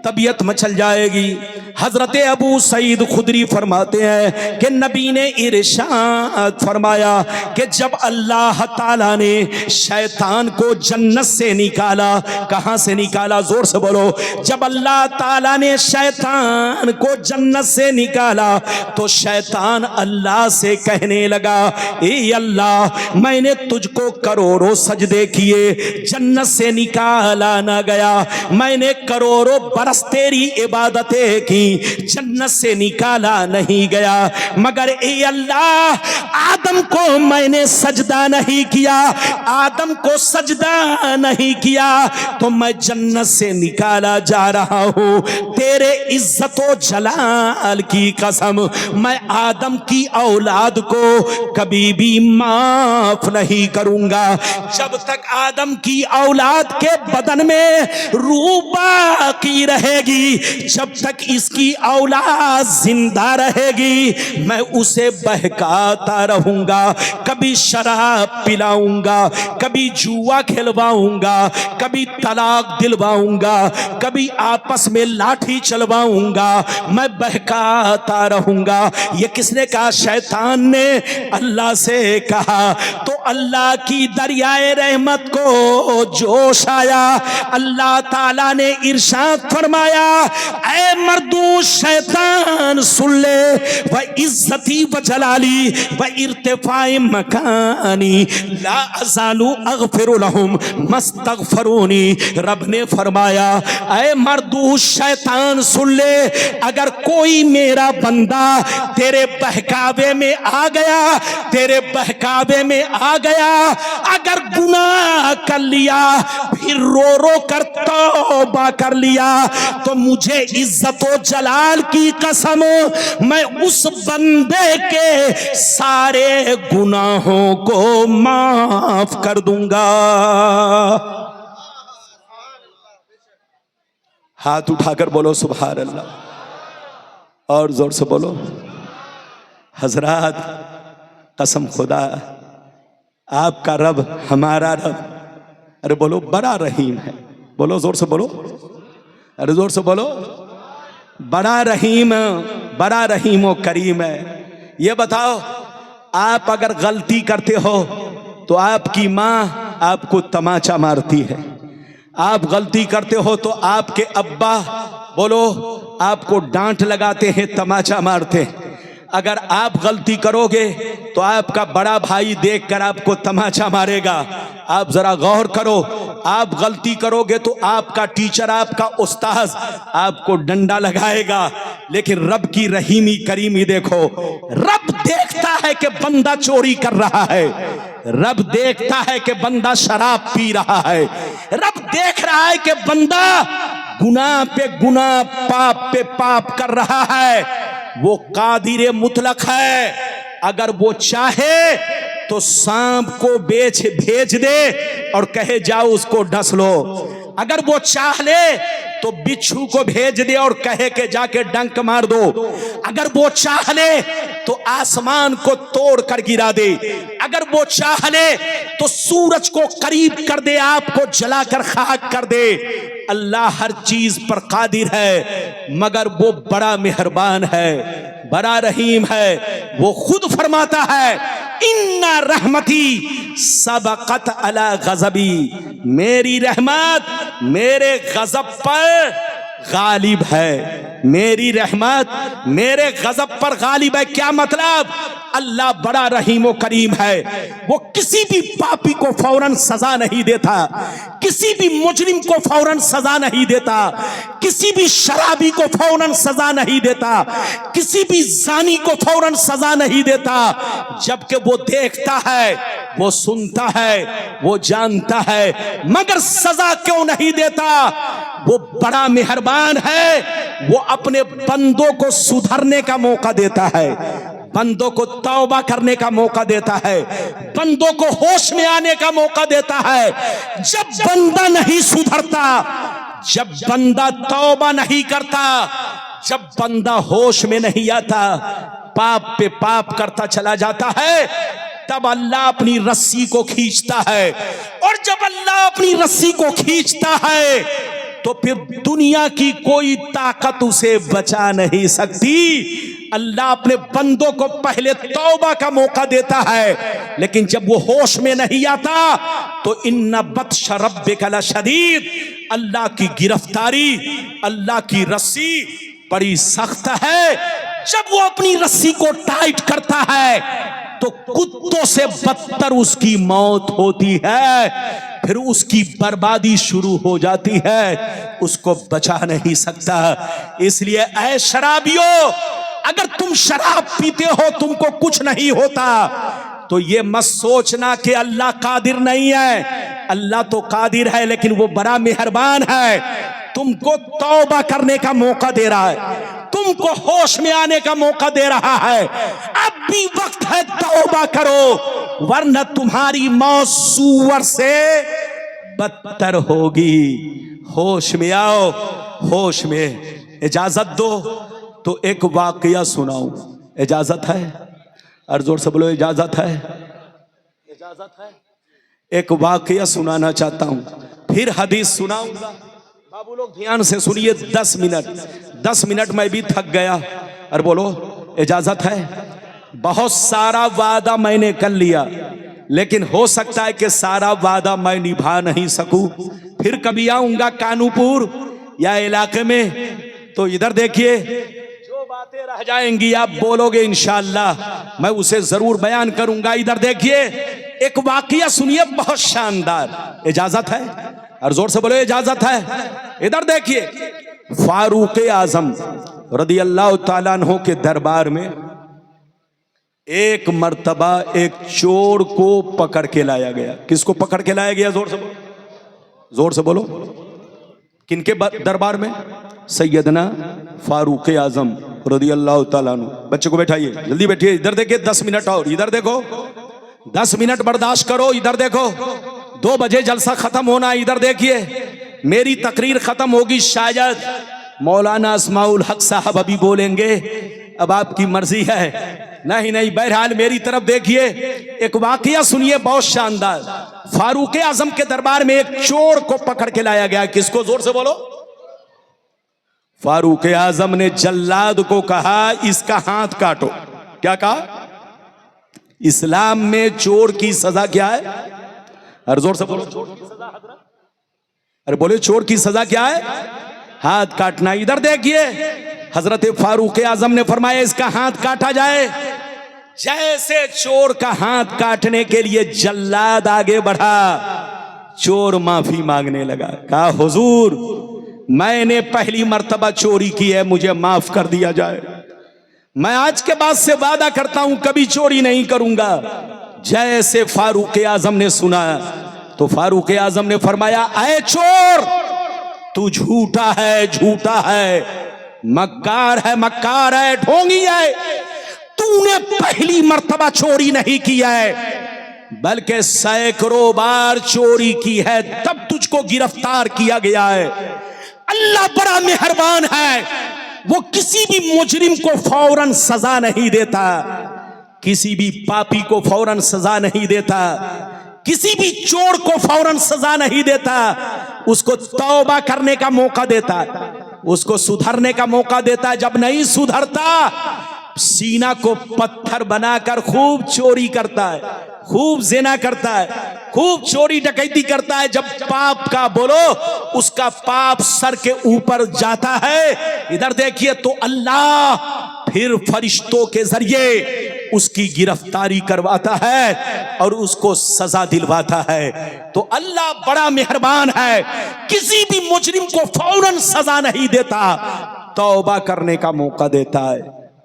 तबीयत मचल जाएगी। हजरत अबू सईद खुदरी फरमाते हैं कि नबी ने इरशाद फरमाया कि जब अल्लाह ताला ने शैतान को जन्नत से निकाला, कहां से निकाला, जोर से बोलो, जब अल्लाह ताला ने शैतान को जन्नत से निकाला तो शैतान अल्लाह से कहने लगा, ए अल्लाह, मैंने तुझको करोड़ों सजदे किए, जन्नत से निकाला ना गया, मैंने करोड़ों बरस तेरी इबादतें की, जन्नत से निकाला नहीं गया, मगर ए अल्लाह, आदम को मैंने सजदा नहीं किया, आदम को सजदा नहीं किया तो मैं जन्नत से निकाला जा रहा हूं। तेरे इज्जत व जलाल की कसम, मैं आदम की औलाद को कभी भी माफ नहीं करूंगा। जब तक आदम की औलाद के बदन में रूह बाकी रहेगी, जब तक इसकी औलाद जिंदा रहेगी, मैं उसे बहकाता रहूंगा, कभी शराब पिलाऊंगा, कभी जुआ खिलवाऊंगा, कभी तलाक दिलवाऊंगा, कभी आपस में लाठी चलवाऊंगा, मैं बहकाता रहूंगा। ये किसने कहा? शैतान ने अल्लाह से कहा। तो अल्लाह की दरियाए रहमत को जोश आया, अल्लाह ताला ने इरशाद फरमाया, ऐ मर्दू शैतान सुन ले, व इज्जती व जलाली व इर्तिफाए मकानी ला अज़ालु अग़फ़िरु लहुम मस्तग़फ़िरूनी। रब ने फरमाया, ऐ मर्दू शैतान सुन ले, अगर कोई मेरा बंदा तेरे बहकावे में आ गया, तेरे बहकावे में आ गया, अगर गुनाह कर लिया, फिर रो रो कर तौबा कर लिया, तो मुझे इज्जत व जलाल की कसम, मैं उस बंदे के सारे गुनाहों को माफ कर दूंगा। हाथ उठाकर बोलो सुभान अल्लाह, और जोर से बोलो। हजरात, कसम खुदा, आपका रब, हमारा रब, अरे बोलो, बड़ा रहीम है। बोलो जोर से बोलो, अरे जोर से बोलो, बड़ा रहीम, बड़ा रहीम व करीम है। ये बताओ, आप अगर गलती करते हो तो आपकी माँ आपको तमाचा मारती है, आप गलती करते हो तो आपके अब्बा, बोलो, आपको डांट लगाते हैं, तमाचा मारते हैं। अगर आप गलती करोगे तो आपका बड़ा भाई देखकर आपको तमाचा मारेगा। आप जरा गौर करो, आप गलती करोगे तो आपका टीचर, आपका उस्ताद आपको डंडा लगाएगा। लेकिन रब की रहीमी करीमी देखो, रब देखता है कि बंदा चोरी कर रहा है, रब देखता है कि बंदा शराब पी रहा है, रब देख रहा है कि बंदा गुनाह पे गुनाह, पाप पे पाप कर रहा है। वो कादिर मुतलक है, अगर वो चाहे तो सांप को भेज दे और कहे जाओ उसको डस लो। अगर वो चाह ले तो बिच्छू को भेज दे और कहे के जाके डंक मार दो। अगर वो चाह ले तो आसमान को तोड़ कर गिरा दे। अगर वो चाह ले तो सूरज को करीब कर दे, आपको जलाकर खाक कर दे। अल्लाह हर चीज पर कादिर है, मगर वो बड़ा मेहरबान है, बड़ा रहीम है। वो खुद फरमाता है, इन्ना रहमती सबक़त अला गज़बी, मेरी रहमत मेरे गज़ब पर गालिब है, मेरी रहमत मेरे गजब पर गालिब है। क्या मतलब? अल्लाह बड़ा रहीम व करीम है, वो किसी भी पापी को फौरन सजा नहीं देता, किसी भी मुजरिम को फौरन सजा नहीं देता, किसी भी शराबी को फौरन सजा नहीं देता, किसी भी जानी को फौरन सजा नहीं देता। जबकि वो देखता है, वो सुनता है, वो जानता है, मगर सजा क्यों नहीं देता? वो बड़ा मेहरबान है, वो अपने बंदों को सुधरने का मौका देता है, बंदों को तौबा करने का मौका देता है, बंदों को होश में आने का मौका देता है। जब बंदा नहीं सुधरता, जब बंदा तौबा नहीं करता, जब बंदा होश में नहीं आता, पाप पे पाप करता चला जाता है, तब अल्लाह अपनी रस्सी को खींचता है। और जब अल्लाह अपनी रस्सी को खींचता है तो फिर दुनिया की कोई ताकत उसे बचा नहीं सकती। अल्लाह अपने बंदों को पहले तौबा का मौका देता है, लेकिन जब वो होश में नहीं आता तो इन्ना बत्श रब्बिका लशदीद, अल्लाह की गिरफ्तारी, अल्लाह की रस्सी बड़ी सख्त है। जब वो अपनी रस्सी को टाइट करता है तो कुत्तों से बदतर उसकी मौत होती है, फिर उसकी बर्बादी शुरू हो जाती है, उसको बचा नहीं सकता। इसलिए ऐ शराबियों, अगर तुम शराब पीते हो तुमको कुछ नहीं होता, तो ये मत सोचना कि अल्लाह कादिर नहीं है। अल्लाह तो कादिर है, लेकिन वो बड़ा मेहरबान है, तुमको तौबा करने का मौका दे रहा है, तुमको होश में आने का मौका दे रहा है। अब भी वक्त है, तौबा करो, वरना तुम्हारी मौत सूअर से बदतर होगी। होश में आओ, होश में। इजाजत दो तो एक वाकया सुनाऊं, इजाजत है? और जोर से बोलो, इजाजत है? इजाजत है? एक वाकया सुनाना चाहता हूं, फिर हदीस सुनाऊंगा। बाबू लोग ध्यान से सुनिए, 10 मिनट मैं भी थक गया। और बोलो, इजाजत है? बहुत सारा वादा मैंने कर लिया, लेकिन हो सकता है कि सारा वादा मैं निभा नहीं सकूं। फिर कभी आऊंगा कानूपुर या इलाके में, तो इधर देखिए, जो बातें रह जाएंगी आप बोलोगे इंशाअल्लाह, मैं उसे जरूर बयान करूंगा। इधर देखिए, एक वाकया सुनिए, बहुत शानदार। इजाजत है? और जोर से बोलो, इजाजत है? इधर देखिए, फारूक आजम रदी अल्लाह ताला अन्हु के दरबार में एक मर्तबा एक चोर को पकड़ के लाया गया। किसको पकड़ के लाया गया? जोर से बोलो, जोर से बोलो। किनके दरबार में? सैयदना फारूक आजम रदी अल्लाह ताला अन्हु। बच्चे को बैठाइए, जल्दी बैठिए। इधर देखिए, 10 मिनट और। इधर देखो, 10 मिनट बर्दाश्त करो। इधर देखो, 2 बजे जलसा खत्म होना। इधर देखिए, मेरी तकरीर खत्म होगी, शायद मौलाना अस्माउल हक साहब अभी बोलेंगे, अब आपकी मर्जी है। नहीं, बहरहाल मेरी तरफ देखिए, एक वाकया सुनिए, बहुत शानदार। फारूक आजम के दरबार में एक चोर को पकड़ के लाया गया। किसको? जोर से बोलो। फारूक आजम ने जल्लाद को कहा, इसका हाथ काटो। क्या कहा? इस्लाम में चोर की सजा क्या है? और जोर से बोलो, चोर की सजा हजरत? अरे बोले, चोर की सजा क्या है? हाथ काटना। इधर देखिए, हजरत फारूक आजम ने फरमाया, इसका हाथ काटा जाए। जैसे चोर का हाथ काटने के लिए जल्लाद आगे बढ़ा, चोर माफी मांगने लगा। कहा, हुजूर, मैंने पहली मर्तबा चोरी की है, मुझे माफ कर दिया जाए। मैं आज के बाद से वादा करता हूं कभी चोरी नहीं करूंगा। जैसे फारूक आजम ने सुना तो फारूक आजम ने फरमाया, ऐ चोर, तू झूठा है, झूठा है, मक्कार है, ढोंगी है। तूने पहली मर्तबा चोरी नहीं की है, बल्कि सैकड़ों बार चोरी की है, तब तुझको गिरफ्तार किया गया है। अल्लाह बड़ा मेहरबान है, वो किसी भी मुजरिम को फौरन सजा नहीं देता, किसी भी पापी को फौरन सजा नहीं देता, किसी भी चोर को फौरन सजा नहीं देता। उसको तौबा करने का मौका देता है, उसको सुधरने का मौका देता है। जब नहीं सुधरता सीना को पत्थर बनाकर खूब चोरी करता है, खूब जिना करता है, खूब चोरी डकैती करता है। जब पाप का बोलो उसका पाप सर के ऊपर जाता है, इधर देखिए तो अल्लाह फिर फरिश्तों के जरिए उसकी गिरफ्तारी करवाता है और उसको सजा दिलवाता है। तो अल्लाह बड़ा मेहरबान है, किसी भी मुजरिम को फौरन सजा नहीं देता, तौबा करने का मौका देता है,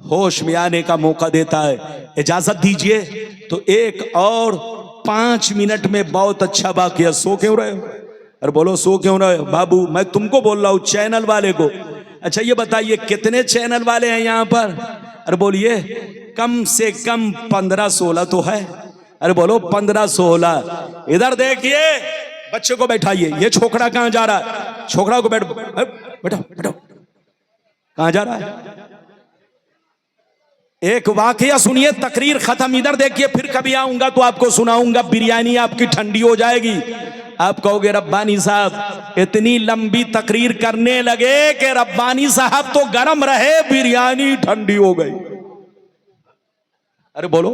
होश में आने का मौका देता है। इजाजत दीजिए तो एक और 5 मिनट में बहुत अच्छा वाकया। सो क्यों रहे हो? अरे बोलो सो क्यों रहे हो बाबू? मैं तुमको बोल रहा हूं, चैनल वाले को। अच्छा ये बताइए कितने चैनल वाले हैं यहाँ पर? अरे बोलिए कम से कम 15-16 तो है। अरे बोलो 15-16। इधर देखिए, बच्चे को बैठाइए। ये छोकरा कहाँ जा रहा है? छोकरा को बैठो बैठो बैठो। कहाँ जा रहा है? एक वाकया सुनिए, तकरीर खत्म। इधर देखिए, फिर कभी आऊंगा तो आपको सुनाऊंगा, बिरयानी आपकी ठंडी हो जाएगी। आप कहोगे रब्बानी साहब इतनी लंबी तकरीर करने लगे कि रब्बानी साहब तो गरम रहे, बिरयानी ठंडी हो गई। अरे बोलो,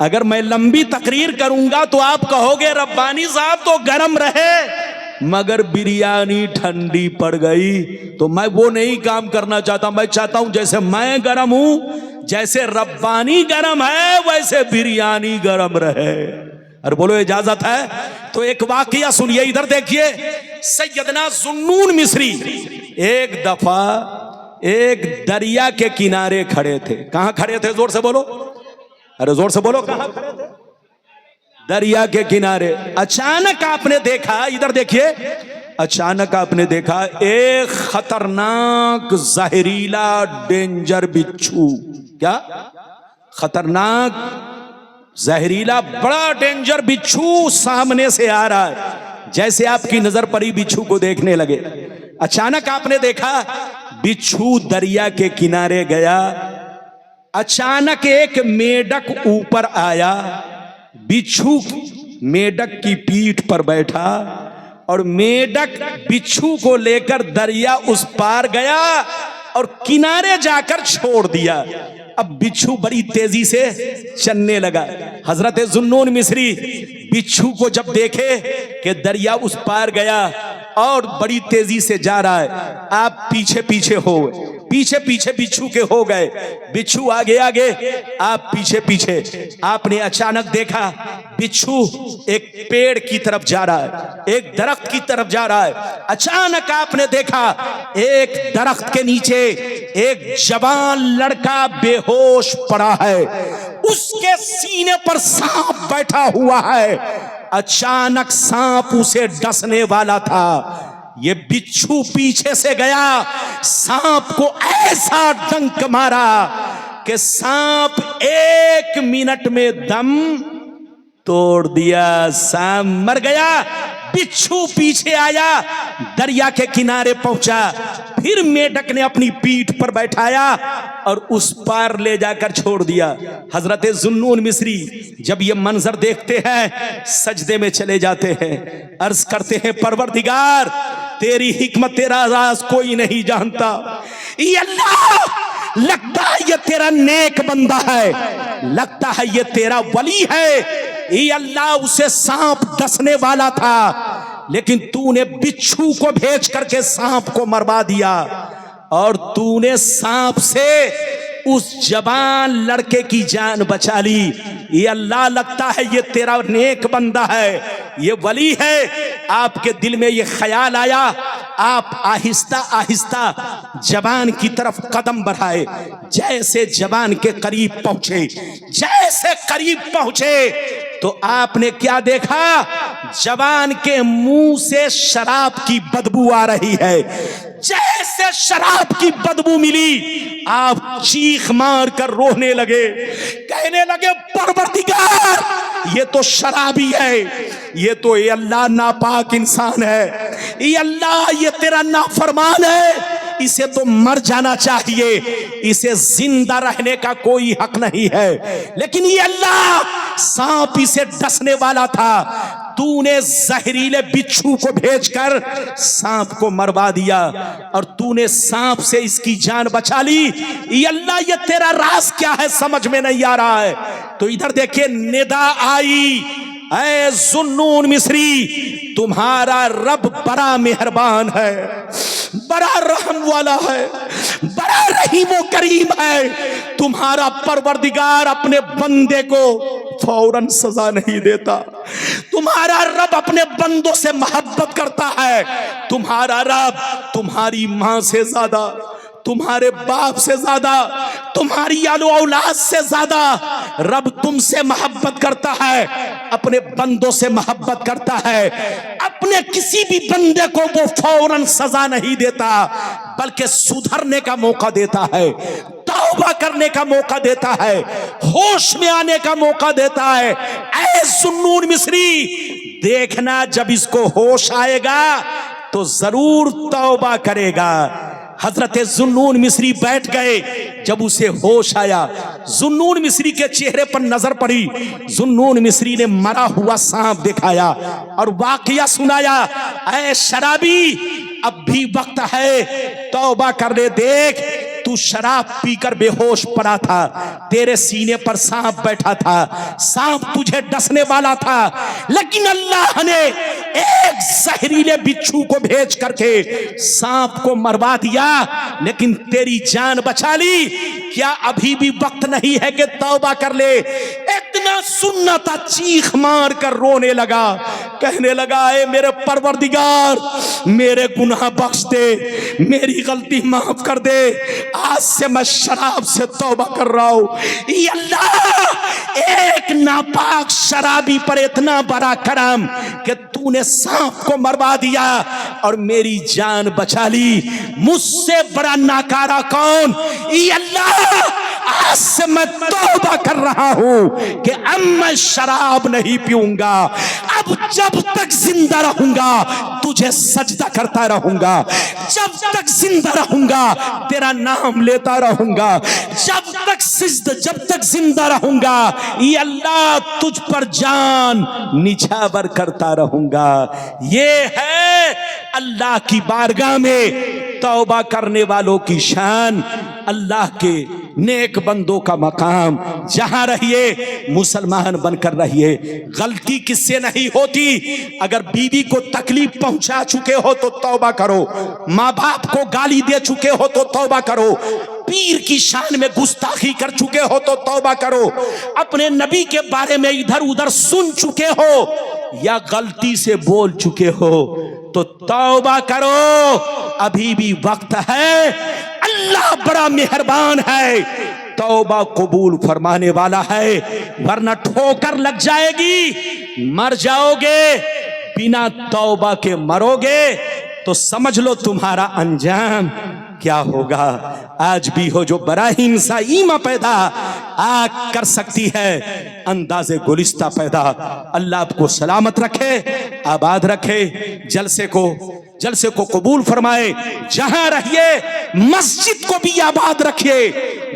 अगर मैं लंबी तकरीर करूंगा तो आप कहोगे रब्बानी साहब तो गरम रहे, मगर बिरयानी ठंडी पड़ गई। तो मैं वो नहीं काम करना चाहता। मैं चाहता हूं जैसे मैं गरम हूं, जैसे रब्बानी गरम है, वैसे बिरयानी गरम रहे। अरे बोलो इजाजत है? तो एक वाकया सुनिए, इधर देखिए। सैयदना जुन्नून मिस्री एक दफा एक दरिया के किनारे खड़े थे। कहां खड़े थे? जोर से बोलो, अरे जोर से बोलो, कहां खड़े थे? दरिया के किनारे। अचानक आपने देखा, इधर देखिए, अचानक आपने देखा एक खतरनाक जहरीला डेंजर बिच्छू। क्या? खतरनाक जहरीला बड़ा डेंजर बिच्छू सामने से आ रहा है। जैसे आपकी नजर पड़ी, बिच्छू को देखने लगे। अचानक आपने देखा बिच्छू दरिया के किनारे गया। अचानक एक मेढक ऊपर आया, बिच्छू मेढक की पीठ पर बैठा और मेढक बिच्छू को लेकर दरिया उस पार गया और किनारे जाकर छोड़ दिया। अब बिच्छू बड़ी तेजी से चलने लगा। हजरत जुन्नून मिस्री बिच्छू को जब देखे कि दरिया उस पार गया और बड़ी तेजी से जा रहा है, आप पीछे पीछे हो, पीछे पीछे बिच्छू के हो गए। बिच्छू आगे आगे, आप पीछे पीछे। आपने अचानक देखा बिच्छू एक पेड़ की तरफ जा रहा है, एक दरख्त की तरफ जा रहा है। अचानक आपने देखा एक दरख्त के नीचे एक जवान लड़का बेहोश पड़ा है, उसके सीने पर सांप बैठा हुआ है। अचानक सांप उसे डसने वाला था। ये बिच्छू पीछे से गया, सांप को ऐसा डंक मारा कि सांप 1 मिनट में दम तोड़ दिया, सांप मर गया। बिच्छू पीछे आया, दरिया के किनारे पहुंचा, फिर मेढक ने अपनी पीठ पर बैठाया और उस पार ले जाकर छोड़ दिया। हजरत जुन्नून मिस्री जब ये मंजर देखते हैं, सजदे में चले जाते हैं, अर्ज करते हैं परवरदिगार तेरी हिकमत, तेरा राज कोई नहीं जानता। ये अल्लाह, लगता है ये तेरा नेक बंदा है, लगता है ये तेरा वली है। ये अल्लाह, उसे सांप डसने वाला था, लेकिन तूने बिच्छू को भेज करके सांप को मरवा दिया और तूने सांप से उस जवान लड़के की जान बचा ली। ये अल्लाह, लगता है ये तेरा नेक बंदा है, ये वली है। आपके दिल में ये ख्याल आया, आप आहिस्ता आहिस्ता जवान की तरफ कदम बढ़ाए। जैसे जवान के करीब पहुंचे, जैसे करीब पहुंचे तो आपने क्या देखा? जवान के मुंह से शराब की बदबू आ रही है। जैसे शराब की बदबू मिली, आप चीख मार कर रोने लगे, कहने लगे परवरदिगार ये तो शराबी है, ये तो ये अल्लाह नापाक इंसान है, ये अल्लाह ये तेरा नाफरमान है, इसे तो मर जाना चाहिए, इसे जिंदा रहने का कोई हक नहीं है। लेकिन ये अल्लाह, सांप इसे डसने वाला था, तूने जहरीले बिच्छू को भेजकर सांप को मरवा दिया और तूने सांप से इसकी जान बचा ली। ये अल्लाह, ये तेरा राज क्या है समझ में नहीं आ रहा है। तो इधर देखिए निदा आई, ऐ जुन्नून मिस्री, तुम्हारा रब बड़ा मेहरबान है, बड़ा रहम वाला है, बड़ा रहीम व करीम है। तुम्हारा परवरदिगार अपने बंदे को फौरन सजा नहीं देता। तुम्हारा रब अपने बंदों से मोहब्बत करता है। तुम्हारा रब तुम्हारी मां से ज्यादा, तुम्हारे बाप से ज्यादा, तुम्हारी आलो औलाद से ज्यादा रब तुमसे मोहब्बत करता है, अपने बंदों से मोहब्बत करता है। अपने किसी भी बंदे को वो फौरन सजा नहीं देता, बल्कि सुधरने का मौका देता है, तौबा करने का मौका देता है, होश में आने का मौका देता है। ऐ जुन्नून मिस्री, देखना जब इसको होश आएगा तो जरूर तौबा करेगा। हजरत जुन्नून मिस्री बैठ गए। जब उसे होश आया, जुन्नून मिस्री के चेहरे पर नजर पड़ी। जुन्नून मिस्री ने मरा हुआ सांप दिखाया और वाकया सुनाया। ऐ शराबी, अब भी वक्त है तौबा करने। देख, तू शराब पीकर बेहोश पड़ा था, तेरे सीने पर सांप बैठा था, सांप तुझे डसने वाला था, लेकिन अल्लाह ने एक जहरीले बिच्छू को भेज करके सांप को मरवा दिया, लेकिन तेरी जान बचा ली। क्या अभी भी वक्त नहीं है कि तौबा कर ले? इतना सुनना था, चीख मार कर रोने लगा, कहने लगा, ए मेरे परवरदिगार, मेरे गुनाह बख्श दे, मेरी गलती माफ कर दे, आज से मैं शराब से तौबा कर रहा हूं। ये अल्लाह, एक नापाक शराबी पर इतना बड़ा करम कि तूने सांप को मरवा दिया और मेरी जान बचा ली। मुझसे बड़ा नाकारा कौन? ये अल्लाह, आज से मैं तौबा कर रहा हूं कि अब मैं शराब नहीं पीऊंगा। अब जब तक जिंदा रहूंगा तुझे सजदा करता रहूंगा, जब तक जिंदा रहूंगा तेरा नाम लेता रहूंगा, जब तक जिंदा रहूंगा ये अल्लाह तुझ पर जान निछावर करता रहूंगा। ये है अल्लाह की बारगाह में तौबा करने वालों की शान, अल्लाह के नेक बंदों का मकाम। जहां रहिए मुसलमान बनकर रहिए। गलती किससे नहीं होती? अगर बीवी को तकलीफ पहुंचा चुके हो तो तौबा करो, माँ बाप को गाली दे चुके हो तो तौबा करो, पीर की शान में गुस्ताखी कर चुके हो तो तौबा करो, अपने नबी के बारे में इधर उधर सुन चुके हो या गलती से बोल चुके हो तो तौबा करो, अभी भी वक्त है। अल्लाह बड़ा मेहरबान है, तौबा कबूल फरमाने वाला है, वरना ठोकर लग जाएगी, मर जाओगे, बिना तौबा के मरोगे तो समझ लो तुम्हारा अंजाम क्या होगा। आज भी हो जो बराहीम सा ईमा पैदा आग कर सकती है अंदाज़े गुलिस्ता पैदा। अल्लाह आपको सलामत रखे, आबाद रखे, जलसे को कबूल फरमाए। जहां रहिए मस्जिद को भी आबाद रखिए,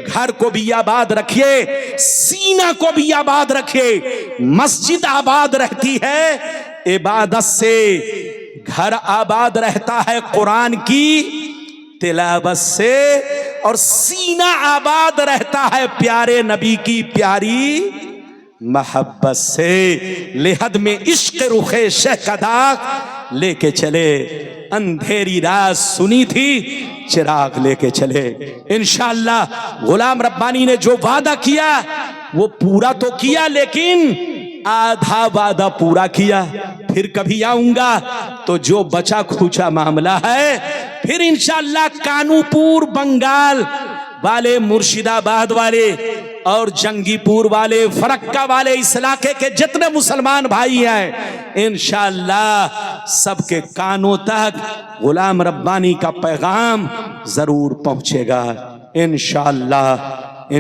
घर को भी आबाद रखिए, सीना को भी आबाद रखिए। मस्जिद आबाद रहती है इबादत से, घर आबाद रहता है कुरान की तिलावत से, और सीना आबाद रहता है प्यारे नबी की प्यारी मोहब्बत से। लेहद में इश्क रुखे शह का दाग लेके चले, अंधेरी रात सुनी थी चिराग लेके चले। इंशाअल्लाह गुलाम रब्बानी ने जो वादा किया वो पूरा तो किया, लेकिन आधा वादा पूरा किया। फिर कभी आऊंगा तो जो बचा खुचा मामला है फिर इंशाअल्लाह कानूपुर बंगाल वाले, मुर्शिदाबाद वाले और जंगीपुर वाले, फरक्का वाले, इस इलाके के जितने मुसलमान भाई हैं इंशाअल्लाह सबके कानों तक गुलाम रब्बानी का पैगाम जरूर पहुंचेगा इंशाअल्लाह।